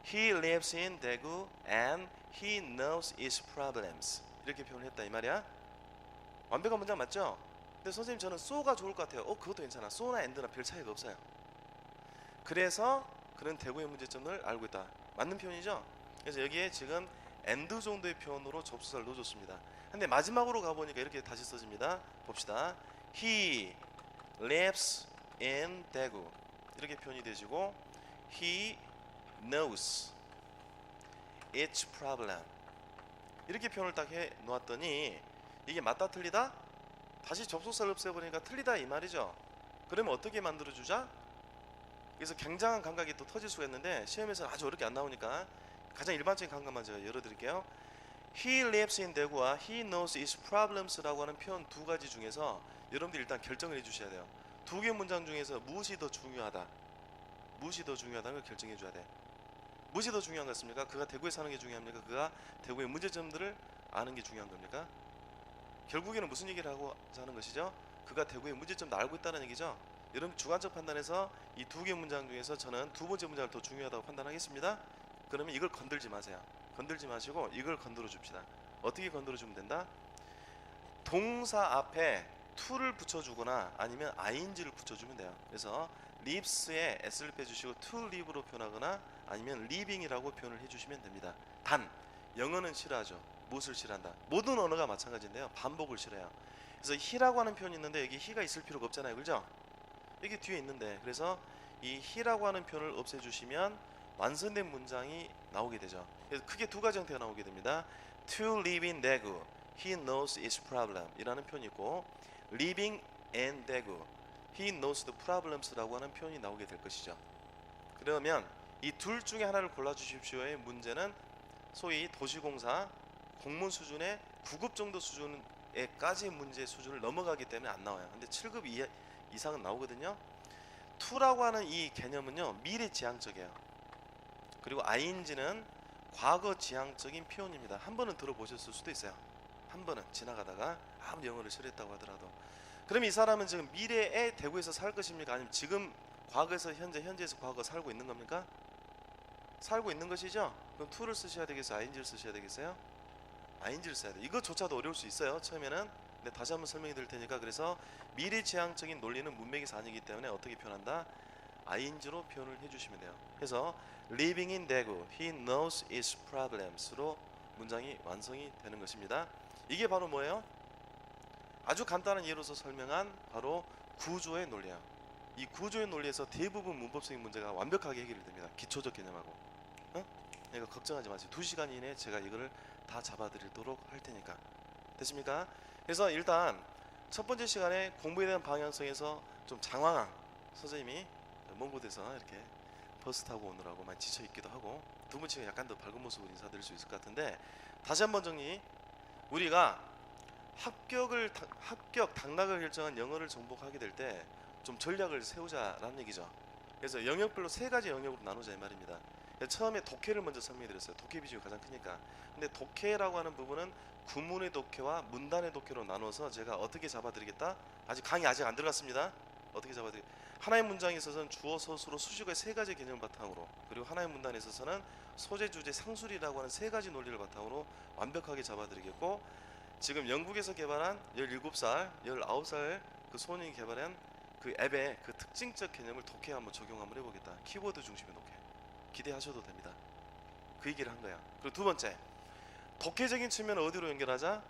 He lives in Daegu and he knows its problems. 이렇게 표현했다 이 말이야. 완벽한 문장 맞죠? 근데 선생님 저는 so가 좋을 것 같아요. 그것도 괜찮아. so나 and나 별 차이가 없어요. 그래서 그는 대구의 문제점을 알고 있다. 맞는 표현이죠? 그래서 여기에 지금 and 정도의 표현으로 접속사를 넣어줬습니다. 근데 마지막으로 가보니까 이렇게 다시 써집니다. 봅시다. He lives in Daegu. 이렇게 표현이 되시고 He knows its problem. 이렇게 표현을 딱 해 놓았더니 이게 맞다 틀리다? 다시 접속사를 없애버리니까 틀리다 이 말이죠. 그러면 어떻게 만들어주자? 그래서 굉장한 감각이 또 터질 수가 있는데 시험에서는 아주 어렵게 안 나오니까 가장 일반적인 감각만 제가 열어드릴게요. He lives in Daegu와 He knows its problems라고 하는 표현 두 가지 중에서 여러분들이 일단 결정을 해주셔야 돼요. 두 개 문장 중에서 무엇이 더 중요하다는 걸 결정해 줘야 돼. 무엇이 더 중요한 것 같습니까? 그가 대구에 사는 게 중요합니까? 그가 대구의 문제점들을 아는 게 중요한 겁니까? 결국에는 무슨 얘기를 하고 하는 것이죠? 그가 대구의 문제점도 알고 있다는 얘기죠. 여러분 주관적 판단에서 이 두 개 문장 중에서 저는 두 번째 문장을 더 중요하다고 판단하겠습니다. 그러면 이걸 건들지 마세요. 건들지 마시고 이걸 건드려 줍시다. 어떻게 건드려 주면 된다? 동사 앞에 to를 붙여주거나 아니면 ing를 붙여주면 돼요. 그래서 lives에 s를 빼주시고 to live로 표현하거나 아니면 living이라고 표현을 해주시면 됩니다. 단 영어는 싫어하죠. 무엇을 싫어한다? 모든 언어가 마찬가지인데요. 반복을 싫어해요. 그래서 he라고 하는 표현이 있는데 여기 he가 있을 필요가 없잖아요. 그죠? 여기 뒤에 있는데 그래서 이 he라고 하는 표현을 없애주시면 완성된 문장이 나오게 되죠. 그래서 크게 두 가지 형태가 나오게 됩니다. To live in Daegu, he knows its problem 이라는 표현이 있고 living in Daegu, he knows the problems라고 하는 표현이 나오게 될 것이죠. 그러면 이 둘 중에 하나를 골라 주십시오의 문제는 소위 도시공사 공문 수준의 9급 정도 수준에까지 문제 수준을 넘어가기 때문에 안 나와요. 근데 7급 이상은 나오거든요. to라고 하는 이 개념은요, 미래지향적이에요. 그리고 ing는 과거지향적인 표현입니다. 한 번은 들어보셨을 수도 있어요. 한 번은 지나가다가 아무리 영어를 싫어했다고 하더라도. 그럼 이 사람은 지금 미래에 대구에서 살 것입니까? 아니면 지금 과거에서 현재, 현재에서 과거 살고 있는 겁니까? 살고 있는 것이죠? 그럼 to를 쓰셔야 되겠어요? ing를 쓰셔야 되겠어요? ing를 써야 돼요. 이것조차도 어려울 수 있어요, 처음에는. 근데 다시 한번 설명해 드릴 테니까. 그래서 미래지향적인 논리는 문맥에서 아니기 때문에 어떻게 표현한다? ing로 표현을 해주시면 돼요. 그래서 living in Daegu, he knows his problems로 문장이 완성이 되는 것입니다. 이게 바로 뭐예요? 아주 간단한 예로서 설명한 바로 구조의 논리예요. 이 구조의 논리에서 대부분 문법적인 문제가 완벽하게 해결이 됩니다. 기초적 개념하고. 그러니까 걱정하지 마세요. 2시간 이내에 제가 이거를 다 잡아드리도록 할 테니까. 됐습니까? 그래서 일단 첫 번째 시간에 공부에 대한 방향성에서 좀 장황한 선생님이 먼 곳에서 이렇게 버스 타고 오느라고 많이 지쳐 있기도 하고, 두 번째가 약간 더 밝은 모습으로 인사드릴 수 있을 것 같은데, 다시 한번 정리. 우리가 합격 당락을 결정한 영어를 정복하게 될 때 좀 전략을 세우자라는 얘기죠. 그래서 영역별로 3가지 영역으로 나누자 이 말입니다. 처음에 독해를 먼저 설명해 드렸어요. 독해 비중이 가장 크니까. 근데 독해라고 하는 부분은 구문의 독해와 문단의 독해로 나눠서 제가 어떻게 잡아드리겠다? 강의 아직 안 들어갔습니다. 어떻게 잡아드리겠다? 하나의 문장에 있어서는 주어, 서술어, 수식어의 3가지 개념을 바탕으로, 그리고 하나의 문단에 있어서는 소재, 주제, 상술이라고 하는 3가지 논리를 바탕으로 완벽하게 잡아드리겠고, 지금 영국에서 개발한 17살, 19살 그 소년이 개발한 그 앱의 그 특징적 개념을 독해에 한번 적용 한번 해보겠다. 키워드 중심의 독해. 기대하셔도 됩니다. 그 얘기를 한 거야. 그리고 두 번째, 독해적인 측면을 어디로 연결하자?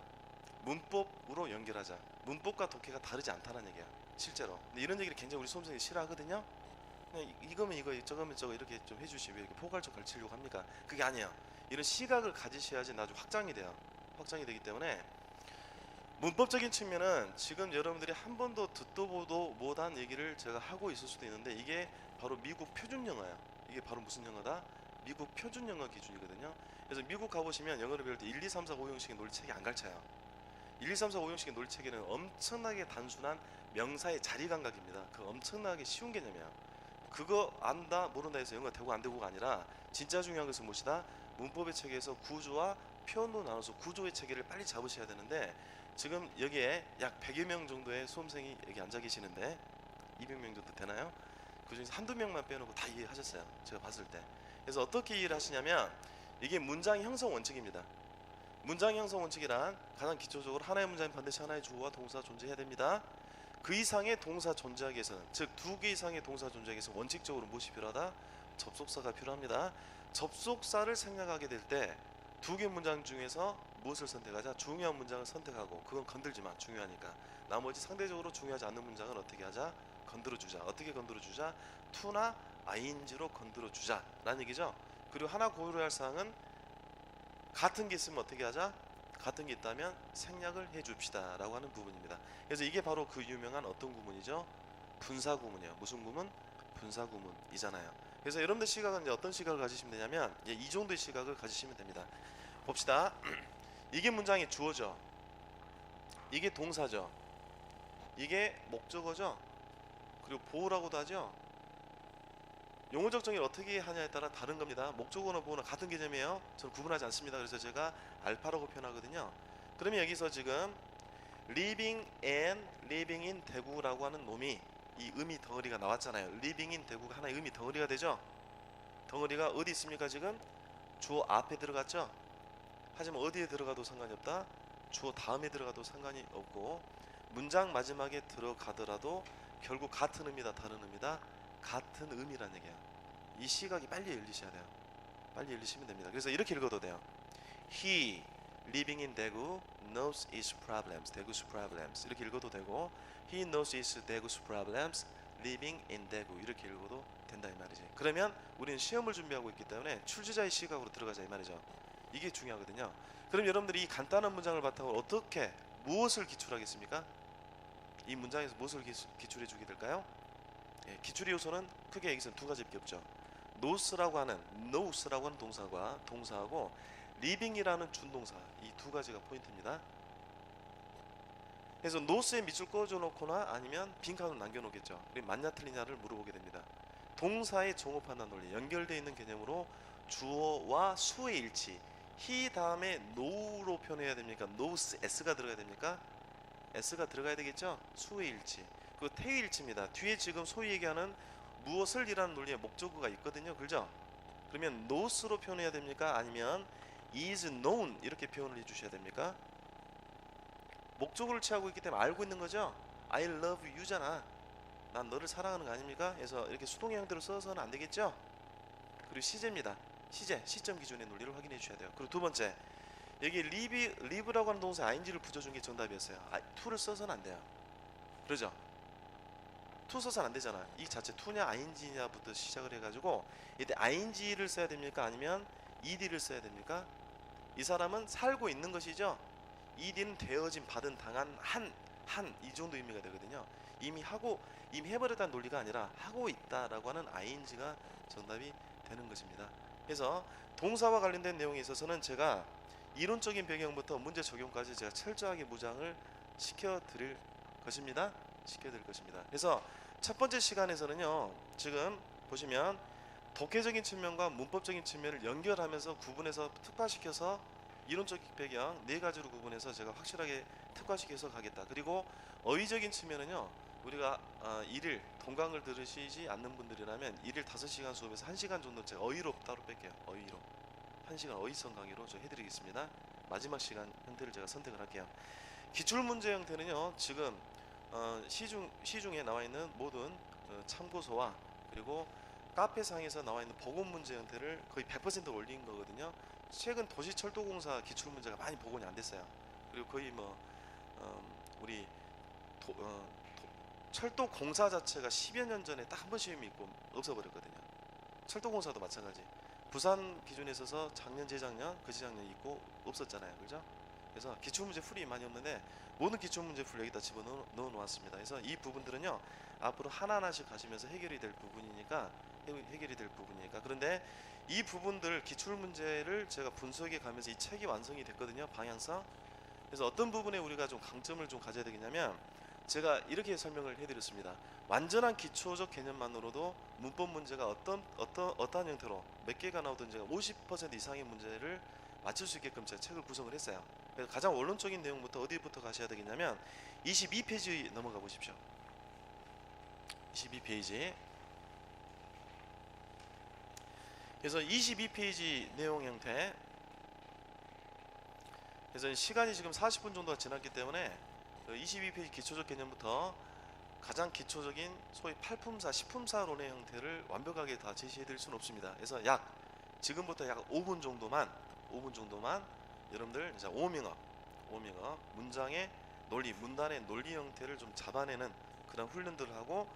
문법으로 연결하자. 문법과 독해가 다르지 않다는 얘기야, 실제로. 근데 이런 얘기를 굉장히 우리 수험생이 싫어하거든요. 그냥 이거면 이거, 저거면 저거 이렇게 좀 해주시고 이렇게 포괄적 가르치려고 합니까? 그게 아니에요. 이런 시각을 가지셔야지 나중에 확장이 돼요. 확장이 되기 때문에 문법적인 측면은 지금 여러분들이 한 번도 듣도 보도 못한 얘기를 제가 하고 있을 수도 있는데, 이게 바로 미국 표준 영어예요. 이게 바로 무슨 영어다? 미국 표준 영어 기준이거든요. 그래서 미국 가보시면 영어를 배울 때 1, 2, 3, 4, 5형식의 논리책이 안 가르쳐요. 1, 2, 3, 4, 5형식의 논리책에는 엄청나게 단순한 명사의 자리 감각입니다. 그 엄청나게 쉬운 개념이에요. 그거 안다 모른다 해서 영어가 되고 안 되고가 아니라, 진짜 중요한 것은 무엇이다? 문법의 체계에서 구조와 표현으로 나눠서 구조의 체계를 빨리 잡으셔야 되는데, 지금 여기에 약 100여 명 정도의 수험생이 여기 앉아 계시는데 200명 정도 되나요? 그 중에서 한두 명만 빼놓고 다 이해하셨어요, 제가 봤을 때. 그래서 어떻게 이해를 하시냐면, 이게 문장 형성 원칙입니다. 문장 형성 원칙이란 가장 기초적으로 하나의 문장에 반드시 하나의 주어와 동사 존재해야 됩니다. 그 이상의 동사 존재하기 위해서는, 즉 2개 이상의 동사 존재하기 위해서 원칙적으로 무엇이 필요하다? 접속사가 필요합니다. 접속사를 생각하게 될 때 2개 문장 중에서 무엇을 선택하자? 중요한 문장을 선택하고, 그건 건들지 마, 중요하니까. 나머지 상대적으로 중요하지 않는 문장은 어떻게 하자? 건드려주자. 어떻게 건드려주자? to나 ing로 건드려주자 라는 얘기죠. 그리고 하나 고려할 사항은, 같은 게 있으면 어떻게 하자? 같은 게 있다면 생략을 해줍시다 라고 하는 부분입니다. 그래서 이게 바로 그 유명한 어떤 구문이죠? 분사구문이에요. 무슨 구문? 분사구문이잖아요. 그래서 여러분들 시각은 이제 어떤 시각을 가지시면 되냐면, 이 정도의 시각을 가지시면 됩니다. 봅시다. 이게 문장의 주어죠. 이게 동사죠. 이게 목적어죠. 그리고 보호라고도 하죠. 용어적 정의를 어떻게 하냐에 따라 다른 겁니다. 목적어나 보호나 같은 개념이에요. 저는 구분하지 않습니다. 그래서 제가 알파라고 표현하거든요. 그러면 여기서 지금 living in 대구라고 하는 놈이, 이 의미 덩어리가 나왔잖아요. living in 대구가 하나의 의미 덩어리가 되죠. 덩어리가 어디 있습니까? 지금 주어 앞에 들어갔죠. 하지만 어디에 들어가도 상관이 없다. 주어 다음에 들어가도 상관이 없고, 문장 마지막에 들어가더라도 결국 같은 의미다, 다른 의미다? 같은 의미란 얘기예요. 이 시각이 빨리 열리셔야 돼요. 빨리 열리시면 됩니다. 그래서 이렇게 읽어도 돼요. He living in Daegu knows his problems. Daegu's problems. 이렇게 읽어도 되고, He knows his Daegu's problems living in Daegu. 이렇게 읽어도 된다 이 말이지. 그러면 우리는 시험을 준비하고 있기 때문에 출제자의 시각으로 들어가자 이 말이죠. 이게 중요하거든요. 그럼 여러분들이 이 간단한 문장을 바탕으로 어떻게, 무엇을 기출하겠습니까? 이 문장에서 무엇을 기출해 주게 될까요? 예, 기출의 요소는 크게 여기서 2가지밖에 없죠. knows라고 하는 동사하고 living이라는 준동사, 이 두 가지가 포인트입니다. 그래서 knows에 밑줄 그어줘 놓거나 아니면 빈칸을 남겨놓겠죠. 그리고 맞냐 틀리냐를 물어보게 됩니다. 동사의 정오 판단 논리, 연결되어 있는 개념으로 주어와 수의 일치. he 다음에 know로 표현해야 됩니까? knows, s가 들어가야 됩니까? s가 들어가야 되겠죠? 수의 일치. 그 태의 일치입니다. 뒤에 지금 소위 얘기하는 무엇을 이라는 논리의 목적어가 있거든요. 그죠? 그러면 knows로 표현해야 됩니까? 아니면 is known 이렇게 표현을 해주셔야 됩니까? 목적어를 취하고 있기 때문에 알고 있는 거죠. I love you잖아. 난 너를 사랑하는 거 아닙니까? 그래서 이렇게 수동의 형태로 써서는 안 되겠죠. 그리고 시제입니다. 시제, 시점 기준의 논리를 확인해 주셔야 돼요. 그리고 두 번째, 여기 live라고 하는 동사 ing를 붙여준 게 정답이었어요. to를 써서는 안 돼요. 그러죠? to 써서는 안 되잖아. 이 자체 to냐 ing냐부터 시작을 해가지고 이때 ing를 써야 됩니까? 아니면 ed를 써야 됩니까? 이 사람은 살고 있는 것이죠. ed는 되어진, 받은, 당한, 이 정도 의미가 되거든요. 이미 해버렸다는 논리가 아니라 하고 있다라고 하는 ing가 정답이 되는 것입니다. 그래서 동사와 관련된 내용에 있어서는 제가 이론적인 배경부터 문제 적용까지 제가 철저하게 무장을 시켜드릴 것입니다. 그래서 첫 번째 시간에서는요, 지금 보시면 독해적인 측면과 문법적인 측면을 연결하면서 구분해서 특화시켜서 이론적인 배경 네 가지로 구분해서 제가 확실하게 특화시켜서 가겠다. 그리고 어휘적인 측면은요, 우리가 일일 동강을 들으시지 않는 분들이라면 일일 5시간 수업에서 1시간 정도 제가 어휘로 따로 뺄게요. 어휘로 1시간 어휘성 강의로 저 해드리겠습니다. 마지막 시간 형태를 제가 선택을 할게요. 기출문제 형태는요, 지금 시중에 나와 있는 모든 참고서와 그리고 카페상에서 나와 있는 복원 문제 형태를 거의 100% 올린 거거든요. 최근 도시철도공사 기출문제가 많이 복원이 안 됐어요. 그리고 거의 우리 철도공사 자체가 10여 년 전에 딱 한 번 시험이 있고 없어버렸거든요. 철도공사도 마찬가지. 부산 기준에 있어서 작년, 재작년, 그재작년 있고 없었잖아요. 그죠? 그래서 기출문제 풀이 많이 없는데 모든 기출문제 풀 여기다 집어넣어 놓았습니다. 그래서 이 부분들은요, 앞으로 하나하나씩 가시면서 해결이 될 부분이니까 그런데 이 부분들 기출문제를 제가 분석해 가면서 이 책이 완성이 됐거든요. 방향성. 그래서 어떤 부분에 우리가 좀 강점을 좀 가져야 되겠냐면, 제가 이렇게 설명을 해드렸습니다. 완전한 기초적 개념만으로도 문법 문제가 어떠한 형태로 몇 개가 나오든지 50% 이상의 문제를 맞출 수 있게끔 제가 책을 구성을 했어요. 그래서 가장 원론적인 내용부터 어디부터 가셔야 되겠냐면 22페이지 넘어가 보십시오. 22페이지. 그래서 22페이지 내용 형태. 그래서 시간이 지금 40분 정도가 지났기 때문에 22페이지 기초적 개념부터 가장 기초적인 소위 8품사, 10품사론의 형태를 완벽하게 다 제시해 드릴 수는 없습니다. 그래서 지금부터 약 5분 정도만 여러분들 이제 오밍업, 문장의 논리, 문단의 논리 형태를 좀 잡아내는 그런 훈련들을 하고,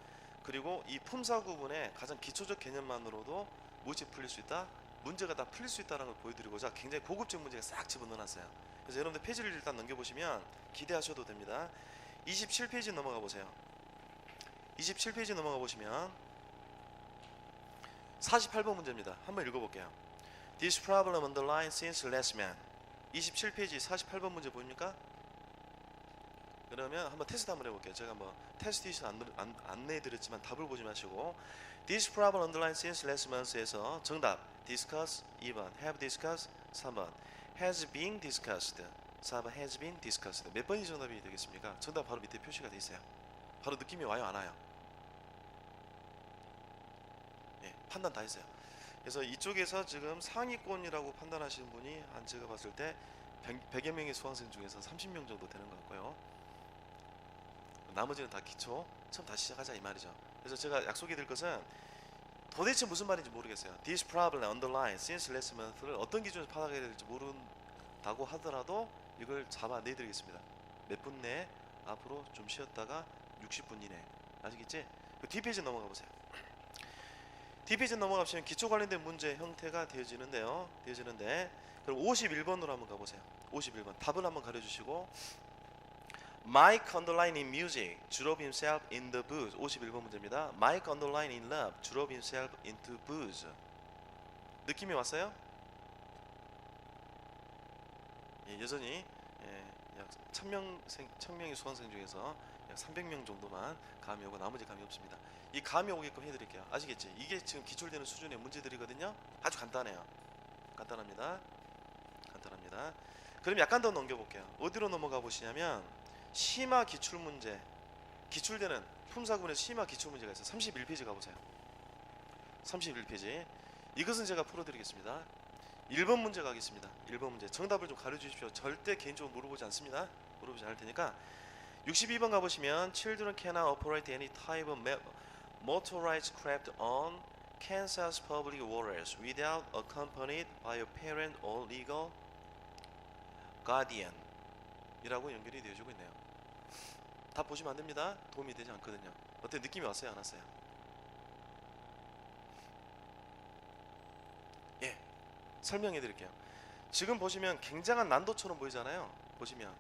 그리고 이 품사 구분의 가장 기초적 개념만으로도 무엇이 풀릴 수 있다? 문제가 다 풀릴 수 있다는 걸 보여드리고자 굉장히 고급적 문제가 싹 집어넣어놨어요. 그래서 여러분들 페이지를 일단 넘겨보시면 기대하셔도 됩니다. 27페이지 넘어가 보세요. 27페이지 넘어가 보시면 48번 문제입니다. 한번 읽어볼게요. This problem underlined since last man. 27페이지 48번 문제 보입니까? 그러면 한번 테스트 한번 해볼게요. 제가 테스트 안내해드렸지만 답을 보지 마시고, This problem underlined since last month에서 정답 discuss 2번, have discussed 3번, has been discussed 4번, has been discussed. 몇 번이 정답이 되겠습니까? 정답 바로 밑에 표시가 되어 있어요. 바로 느낌이 와요, 안 와요? 예, 판단 다 했어요. 그래서 이쪽에서 지금 상위권이라고 판단하시는 분이 한 제가 봤을 때 100여 명의 수강생 중에서 30명 정도 되는 것 같고요. 나머지는 다 기초, 처음 다시 시작하자 이 말이죠. 그래서 제가 약속해 드릴 것은 도대체 무슨 말인지 모르겠어요. This problem underlined since last month를 어떤 기준에서 파악해야 될지 모른다고 하더라도 이걸 잡아내 드리겠습니다. 몇 분 내에 앞으로 좀 쉬었다가 60분 이내. 아시겠지? 그 뒷페이지 넘어가 보세요. 뒷페이지 넘어가시면 기초 관련된 문제 형태가 되어지는데 그럼 51번으로 한번 가보세요. 51번 답을 한번 가려주시고, Mike underlined in music drove himself in the booth. 51번 문제입니다. Mike underlined in love drove himself into booze. 느낌이 왔어요? 예, 여전히 약 1000명의 수강생 중에서 약 300명 정도만 감이 오고 나머지 감이 없습니다. 이 감이 오게끔 해드릴게요. 아시겠지? 이게 지금 기출되는 수준의 문제들이거든요. 아주 간단해요. 간단합니다. 간단합니다. 그럼 약간 더 넘겨볼게요. 어디로 넘어가 보시냐면 심화 기출문제, 기출되는 품사군의 심화 기출문제가 있어요. 31페이지 가보세요. 31페이지. 이것은 제가 풀어드리겠습니다. 1번 문제 가겠습니다. 1번 문제 정답을 좀 가르쳐주십시오. 절대 개인적으로 물어보지 않습니다. 물어보지 않을 테니까 62번 가보시면 Children cannot operate any type of motorized craft on Kansas public waters without accompanied by a parent or legal guardian 이라고 연결이 되어지고 있네요. 다 보시면 안됩니다. 도움이 되지 않거든요. 어때 느낌이 왔어요? 안 왔어요? 예, 설명해 드릴게요. 지금 보시면 굉장한 난도처럼 보이잖아요. 보시면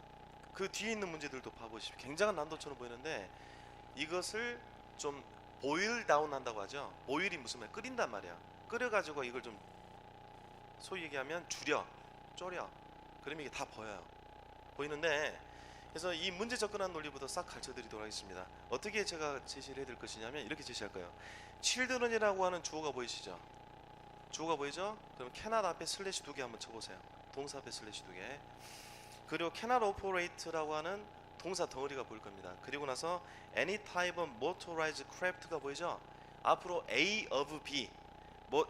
그 뒤에 있는 문제들도 봐보십시오. 굉장한 난도처럼 보이는데 이것을 좀 보일 다운 한다고 하죠. 보일이 무슨 말? 끓인단 말이야. 끓여가지고 이걸 좀 소위 얘기하면 줄여, 졸여. 그러면 이게 다 보여요. 보이는데 그래서 이 문제 접근하는 논리부터 싹 가르쳐 드리도록 하겠습니다. 어떻게 제가 제시를 해드릴 것이냐면 이렇게 제시할 거예요. children이라고 하는 주어가 보이시죠? 주어가 보이죠? 그럼 cannot 앞에 슬래시 2개 한번 쳐보세요. 동사 앞에 슬래시 2개. 그리고 cannot operate라고 하는 동사 덩어리가 보일 겁니다. 그리고 나서 any type of motorized craft가 보이죠? 앞으로 A of B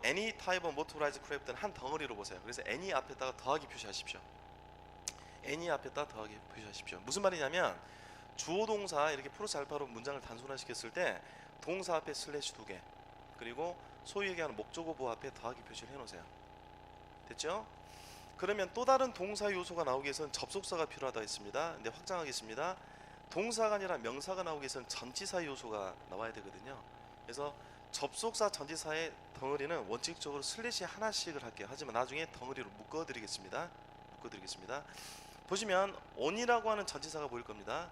any type of motorized craft는 한 덩어리로 보세요. 그래서 any 앞에다가 더하기 표시하십시오. any 앞에다 더하기 표시하십시오. 무슨 말이냐면 주어 동사 이렇게 플러스 알파로 문장을 단순화시켰을 때 동사 앞에 슬래시 2개 그리고 소위 얘기하는 목적어 보호 앞에 더하기 표시를 해놓으세요. 됐죠? 그러면 또 다른 동사 요소가 나오기 위해서는 접속사가 필요하다 했습니다. 근데 확장하겠습니다. 동사가 아니라 명사가 나오기 위해서는 전치사 요소가 나와야 되거든요. 그래서 접속사 전치사의 덩어리는 원칙적으로 슬래시 하나씩을 할게요. 하지만 나중에 덩어리로 묶어드리겠습니다. 보시면 on이라고 하는 전치사가 보일 겁니다.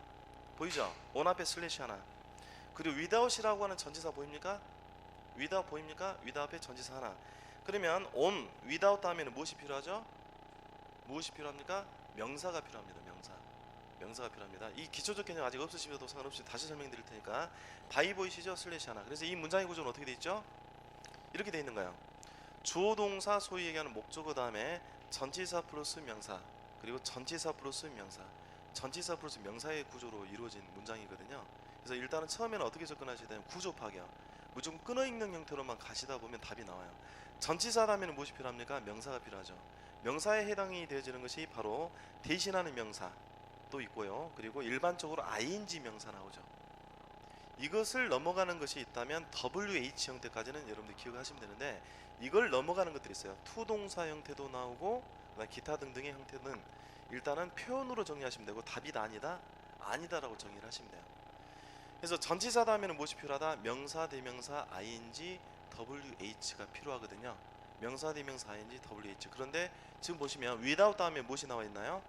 보이죠? on 앞에 슬래시 하나. 그리고 without이라고 하는 전치사 보입니까? without 보입니까? without 앞에 전치사 하나. 그러면 on, without 다음에는 무엇이 필요하죠? 무엇이 필요합니까? 명사가 필요합니다. 명사가 필요합니다. 이 기초적 개념 아직 없으시면 상관없이 다시 설명드릴 테니까 by 보이시죠? 슬래시 하나. 그래서 이 문장의 구조는 어떻게 돼 있죠? 이렇게 돼 있는 거예요. 주어 동사 소위 얘기하는 목적어 다음에 전치사 플러스 명사 그리고 전치사 플러스 명사 전치사 플러스 명사의 구조로 이루어진 문장이거든요. 그래서 일단은 처음에는 어떻게 접근하셔야 되냐면 구조 파괴 무조건 끊어읽는 형태로만 가시다 보면 답이 나와요. 전치사 다음에는 무엇이 필요합니까? 명사가 필요하죠. 명사에 해당이 되어지는 것이 바로 대신하는 명사도 있고요. 그리고 일반적으로 ing 명사 나오죠. 이것을 넘어가는 것이 있다면 WH 형태까지는 여러분들 기억하시면 되는데 이걸 넘어가는 것들이 있어요. 투동사 형태도 나오고 기타 등등의 형태는 일단은 표현으로 정리하시면 되고 답이다 아니다? 아니다라고 정의를 하시면 돼요. 그래서 전치사 다음에는 무엇이 필요하다? 명사, 대명사, ing, WH가 필요하거든요. 명사, 대명사, ing, WH. 그런데 지금 보시면 without 다음에 무엇이 나와 있나요?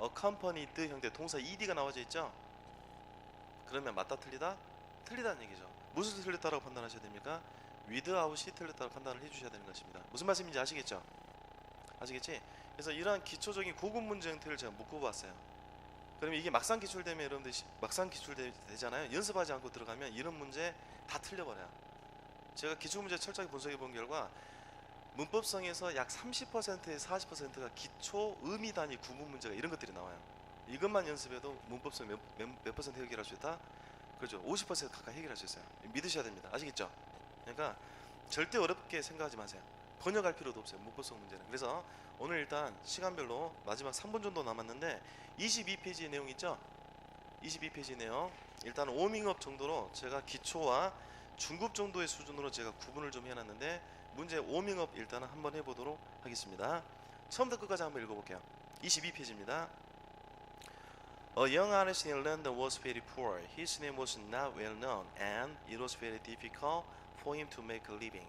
accompanied 형태 동사 ed가 나와져 있죠? 그러면 맞다 틀리다? 틀리다는 얘기죠. 무엇을 틀렸다라고 판단하셔야 됩니까? without이 틀렸다고 판단을 해주셔야 되는 것입니다. 무슨 말씀인지 아시겠죠? 아시겠지? 그래서 이러한 기초적인 고급 문제 형태를 제가 묶어봤어요. 그러면 이게 막상 기출되면 여러분들 막상 기출되잖아요. 연습하지 않고 들어가면 이런 문제 다 틀려버려요. 제가 기출문제 철저하게 분석해 본 결과 문법성에서 약 30%에서 40%가 기초 의미 단위 구문 문제가 이런 것들이 나와요. 이것만 연습해도 문법성 몇 퍼센트 해결할 수 있다? 그렇죠. 50% 가까이 해결할 수 있어요. 믿으셔야 됩니다. 아시겠죠? 그러니까 절대 어렵게 생각하지 마세요. 번역할 필요도 없어요. 문법성 문제는. 그래서 오늘 일단 시간별로 마지막 3분 정도 남았는데 22페이지 내용 있죠? 22페이지 내용 일단 워밍업 정도로 제가 기초와 중급 정도의 수준으로 제가 구분을 좀 해놨는데 문제 워밍업 일단은 한번 해보도록 하겠습니다. 처음부터 끝까지 한번 읽어볼게요. 22페이지입니다. A young artist in London was very poor. His name was not well known and it was very difficult for him to make a living.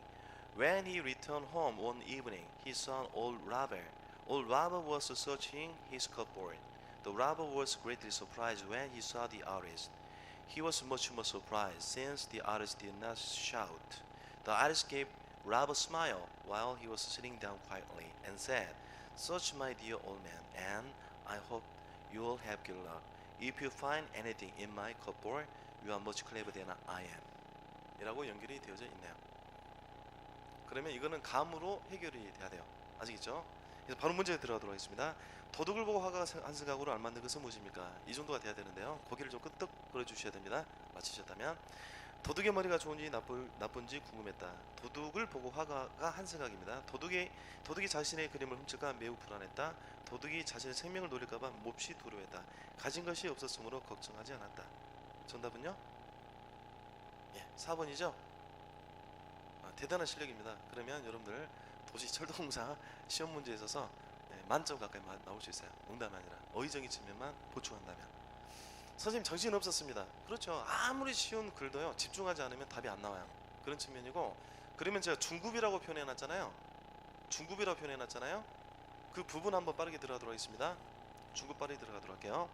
When he returned home one evening, he saw an old robber. Old robber was searching his cupboard. The robber was greatly surprised when he saw the artist. He was much more surprised since the artist did not shout. The artist gave Robert smiled while he was sitting down quietly and said, "Such my dear old man, and I hope you'll have good luck. If you find anything in my cupboard, you are much cleverer than I am." 이라고 연결이 되어져 있네요. 그러면 이거는 감으로 해결이 돼야 돼요. 아시겠죠? 그래서 바로 문제에 들어가도록 하겠습니다. 도둑을 보고 화가 한 생각으로 안 만든 것은 무엇입니까? 이 정도가 돼야 되는데요. 고개를 좀 끄덕 걸어주셔야 됩니다. 맞히셨다면. 도둑의 머리가 좋은지 나쁜지 궁금했다. 도둑을 보고 화가 한 생각입니다. 도둑이 자신의 그림을 훔칠까 매우 불안했다. 도둑이 자신의 생명을 노릴까봐 몹시 두려워했다. 가진 것이 없었으므로 걱정하지 않았다. 정답은요? 예, 4번이죠? 대단한 실력입니다. 그러면 여러분들 도시철도공사 시험 문제에 있어서 만점 가까이 나올 수 있어요. 농담이 아니라 어휘적인 측면만 보충한다면. 선생님 정신 없었습니다. 그렇죠. 아무리 쉬운 글도요 집중하지 않으면 답이 안 나와요. 그런 측면이고, 그러면 제가 중급이라고 표현해놨잖아요. 중급이라고 표현해놨잖아요. 그 부분 한번 빠르게 들어가도록 하겠습니다. 중급 빠르게 들어가도록 할게요.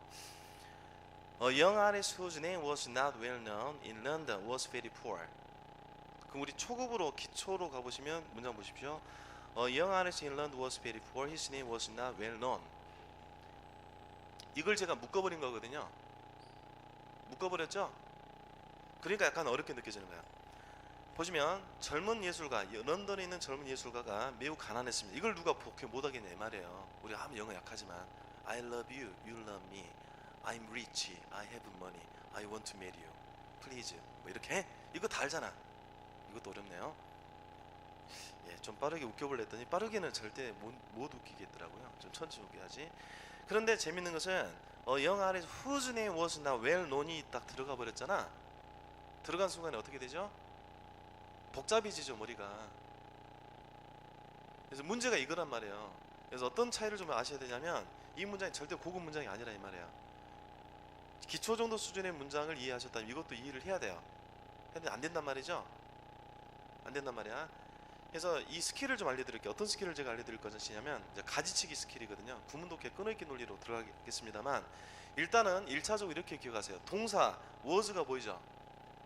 A young artist whose name was not well known in London was very poor. 그럼 우리 초급으로 기초로 가보시면 문장 보십시오. A young artist in London was very poor. His name was not well known. 이걸 제가 묶어버린 거거든요. 묶어버렸죠? 그러니까 약간 어렵게 느껴지는 거야. 보시면 젊은 예술가, 런던에 있는 젊은 예술가가 매우 가난했습니다. 이걸 누가 복해 못하겠냐 이 말이에요. 우리가 아무리 영어 약하지만 I love you, you love me, I'm rich, I have money, I want to marry you, please. 뭐 이렇게 이거 다 알잖아. 이것도 어렵네요. 예, 좀 빠르게 웃겨볼래 했더니 빠르게는 절대 못 웃기겠더라고요. 좀 천천히 웃겨야지. 그런데 재밌는 것은 young artist whose name was not well known이 딱 들어가 버렸잖아. 들어간 순간에 어떻게 되죠? 복잡해지죠 머리가. 그래서 문제가 이거란 말이에요. 그래서 어떤 차이를 좀 아셔야 되냐면 이 문장이 절대 고급 문장이 아니라 이 말이에요. 기초 정도 수준의 문장을 이해하셨다면 이것도 이해를 해야 돼요. 근데 안 된단 말이죠. 안 된단 말이야. 그래서 이 스킬을 좀 알려드릴게요. 어떤 스킬을 제가 알려드릴 것이냐면 이제 가지치기 스킬이거든요. 구문독해 끊어읽기 논리로 들어가겠습니다만, 일단은 1차적으로 이렇게 기억하세요. 동사 was가 보이죠?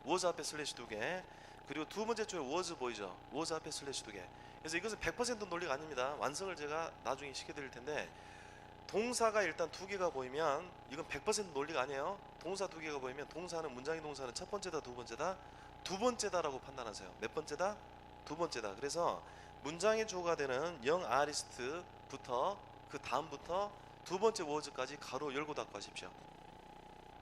was 앞에 슬래시 2개, 그리고 두 번째 쪽에 was 보이죠? was 앞에 슬래시 2개. 그래서 이것은 100% 논리가 아닙니다. 완성을 제가 나중에 시켜드릴 텐데, 동사가 일단 2개가 보이면 이건 100% 논리가 아니에요. 동사 2개가 보이면 동사는, 문장의 동사는 첫 번째다 두 번째다? 두 번째다라고 판단하세요. 몇 번째다? 두 번째다. 그래서 문장의 주어가 되는 young artist부터 그 다음부터 두 번째 was까지 가로 열고 닫고 하십시오.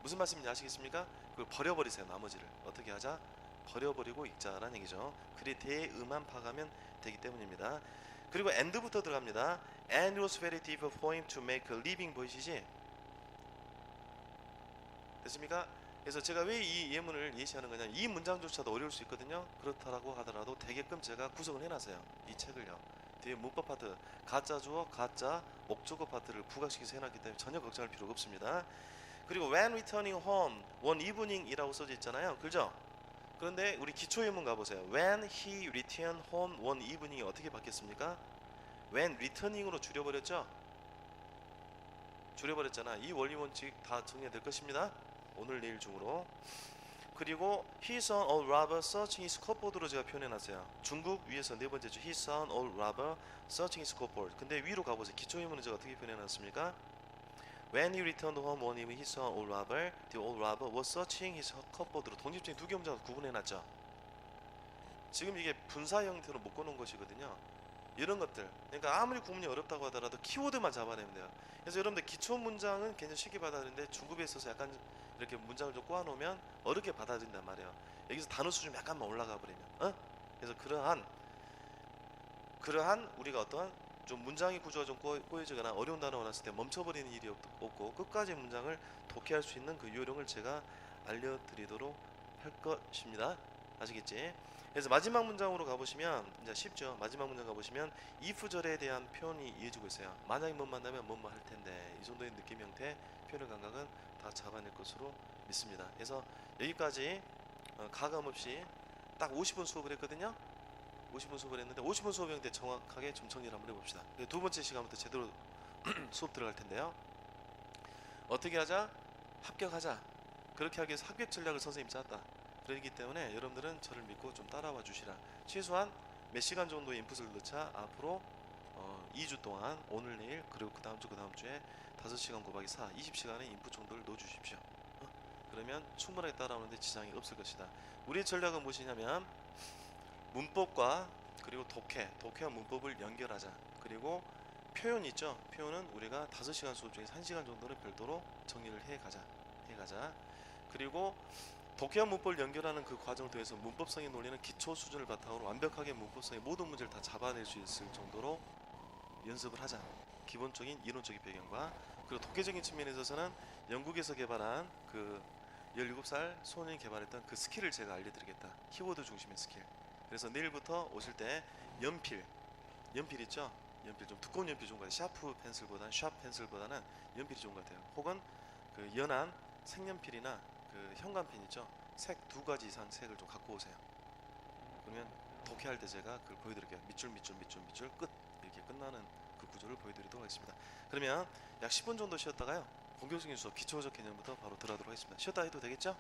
무슨 말씀인지 아시겠습니까? 그걸 버려버리세요. 나머지를 어떻게 하자? 버려버리고 읽자라는 얘기죠. 글이 대음만 파가면 되기 때문입니다. 그리고 and부터 들어갑니다. And it was very difficult for him to make a living. 보이시지? 됐습니까? 그래서 제가 왜 이 예문을 예시하는 거냐면 이 문장조차도 어려울 수 있거든요. 그렇다라고 하더라도 되게끔 제가 구성을 해놨어요. 이 책을요. 뒤에 문법 파트, 가짜 주어, 가짜 목적어 파트를 부각시켜서 해놨기 때문에 전혀 걱정할 필요가 없습니다. 그리고 when returning home one evening이라고 써져 있잖아요. 그죠? 그런데 우리 기초 예문 가보세요. When he returned home one evening이 어떻게 바뀌었습니까? when returning으로 줄여버렸죠? 줄여버렸잖아. 이 원리 원칙 다 정리될 것입니다. 오늘 내일 중으로. 그리고 he saw a robber searching his cupboard로 제가 표현해놨어요. 중급 위에서 네 번째죠. he saw a robber searching his cupboard. 근데 위로 가보세요. 기초 예문은 제가 어떻게 표현해놨습니까? when he returned home one evening he saw a robber. The old robber was searching his cupboard로 독립적인 두 개 문장을 구분해놨죠. 지금 이게 분사 형태로 묶어놓은 것이거든요. 이런 것들, 그러니까 아무리 구문이 어렵다고 하더라도 키워드만 잡아내면 돼요. 그래서 여러분들 기초 문장은 굉장히 쉽게 받아들이는데 중급에 있어서 약간 이렇게 문장을 좀 꼬아놓으면 어렵게 받아들인단 말이에요. 여기서 단어 수준 약간만 올라가 버리면, 그래서 그러한 우리가 어떤 좀 문장의 구조가 좀 꼬여지거나 어려운 단어가 나왔을 때 멈춰버리는 일이 없고 끝까지 문장을 독해할 수 있는 그 요령을 제가 알려드리도록 할 것입니다. 아시겠지? 그래서 마지막 문장으로 가보시면 이제 쉽죠. 마지막 문장 가보시면 if절에 대한 표현이 이어지고 있어요. 만약에 뭐 만나면 뭐뭐 할 텐데, 이 정도의 느낌 형태, 표현의 감각은 다 잡아낼 것으로 믿습니다. 그래서 여기까지 가감 없이 딱 50분 수업을 했거든요. 50분 수업을 했는데 50분 수업 형태 정확하게 좀 정리를 한번 해봅시다. 두 번째 시간부터 제대로 수업 들어갈 텐데요. 어떻게 하자? 합격하자. 그렇게 하기 위해서 합격 전략을 선생님이 짰다. 그렇기 때문에 여러분들은 저를 믿고 좀 따라와 주시라. 최소한 몇 시간 정도의 인풋을 넣자 앞으로 2주 동안 오늘 내일 그리고 그 다음 주 그 다음 주에 5시간 곱하기 4 20시간의 인풋 정도를 넣어 주십시오. 그러면 충분하게 따라오는데 지장이 없을 것이다. 우리의 전략은 무엇이냐면 문법과 그리고 독해와 문법을 연결하자. 그리고 표현 있죠. 표현은 우리가 5시간 수업 중에서 1시간 정도는 별도로 정리를 해가자. 그리고 독해와 문법을 연결하는 그 과정을 통해서 문법성의 논리는 기초 수준을 바탕으로 완벽하게 문법성의 모든 문제를 다 잡아낼 수 있을 정도로 연습을 하자. 기본적인 이론적인 배경과 그리고 독해적인 측면에 있어서는 영국에서 개발한 그 17살 소년이 개발했던 그 스킬을 제가 알려드리겠다. 키워드 중심의 스킬. 그래서 내일부터 오실 때 연필 있죠? 연필 좀 두꺼운 연필 좋은 것 같아요. 샵 펜슬보다는 연필이 좋은 것 같아요. 혹은 그 연한 색연필이나 그 현관펜 있죠? 색 2가지 이상 색을 좀 갖고 오세요. 그러면 독해할 때 제가 그걸 보여드릴게요. 밑줄 끝 이렇게 끝나는 그 구조를 보여드리도록 하겠습니다. 그러면 약 10분 정도 쉬었다가요. 본격적인 수업 기초적 개념부터 바로 들어가도록 하겠습니다. 쉬었다 해도 되겠죠?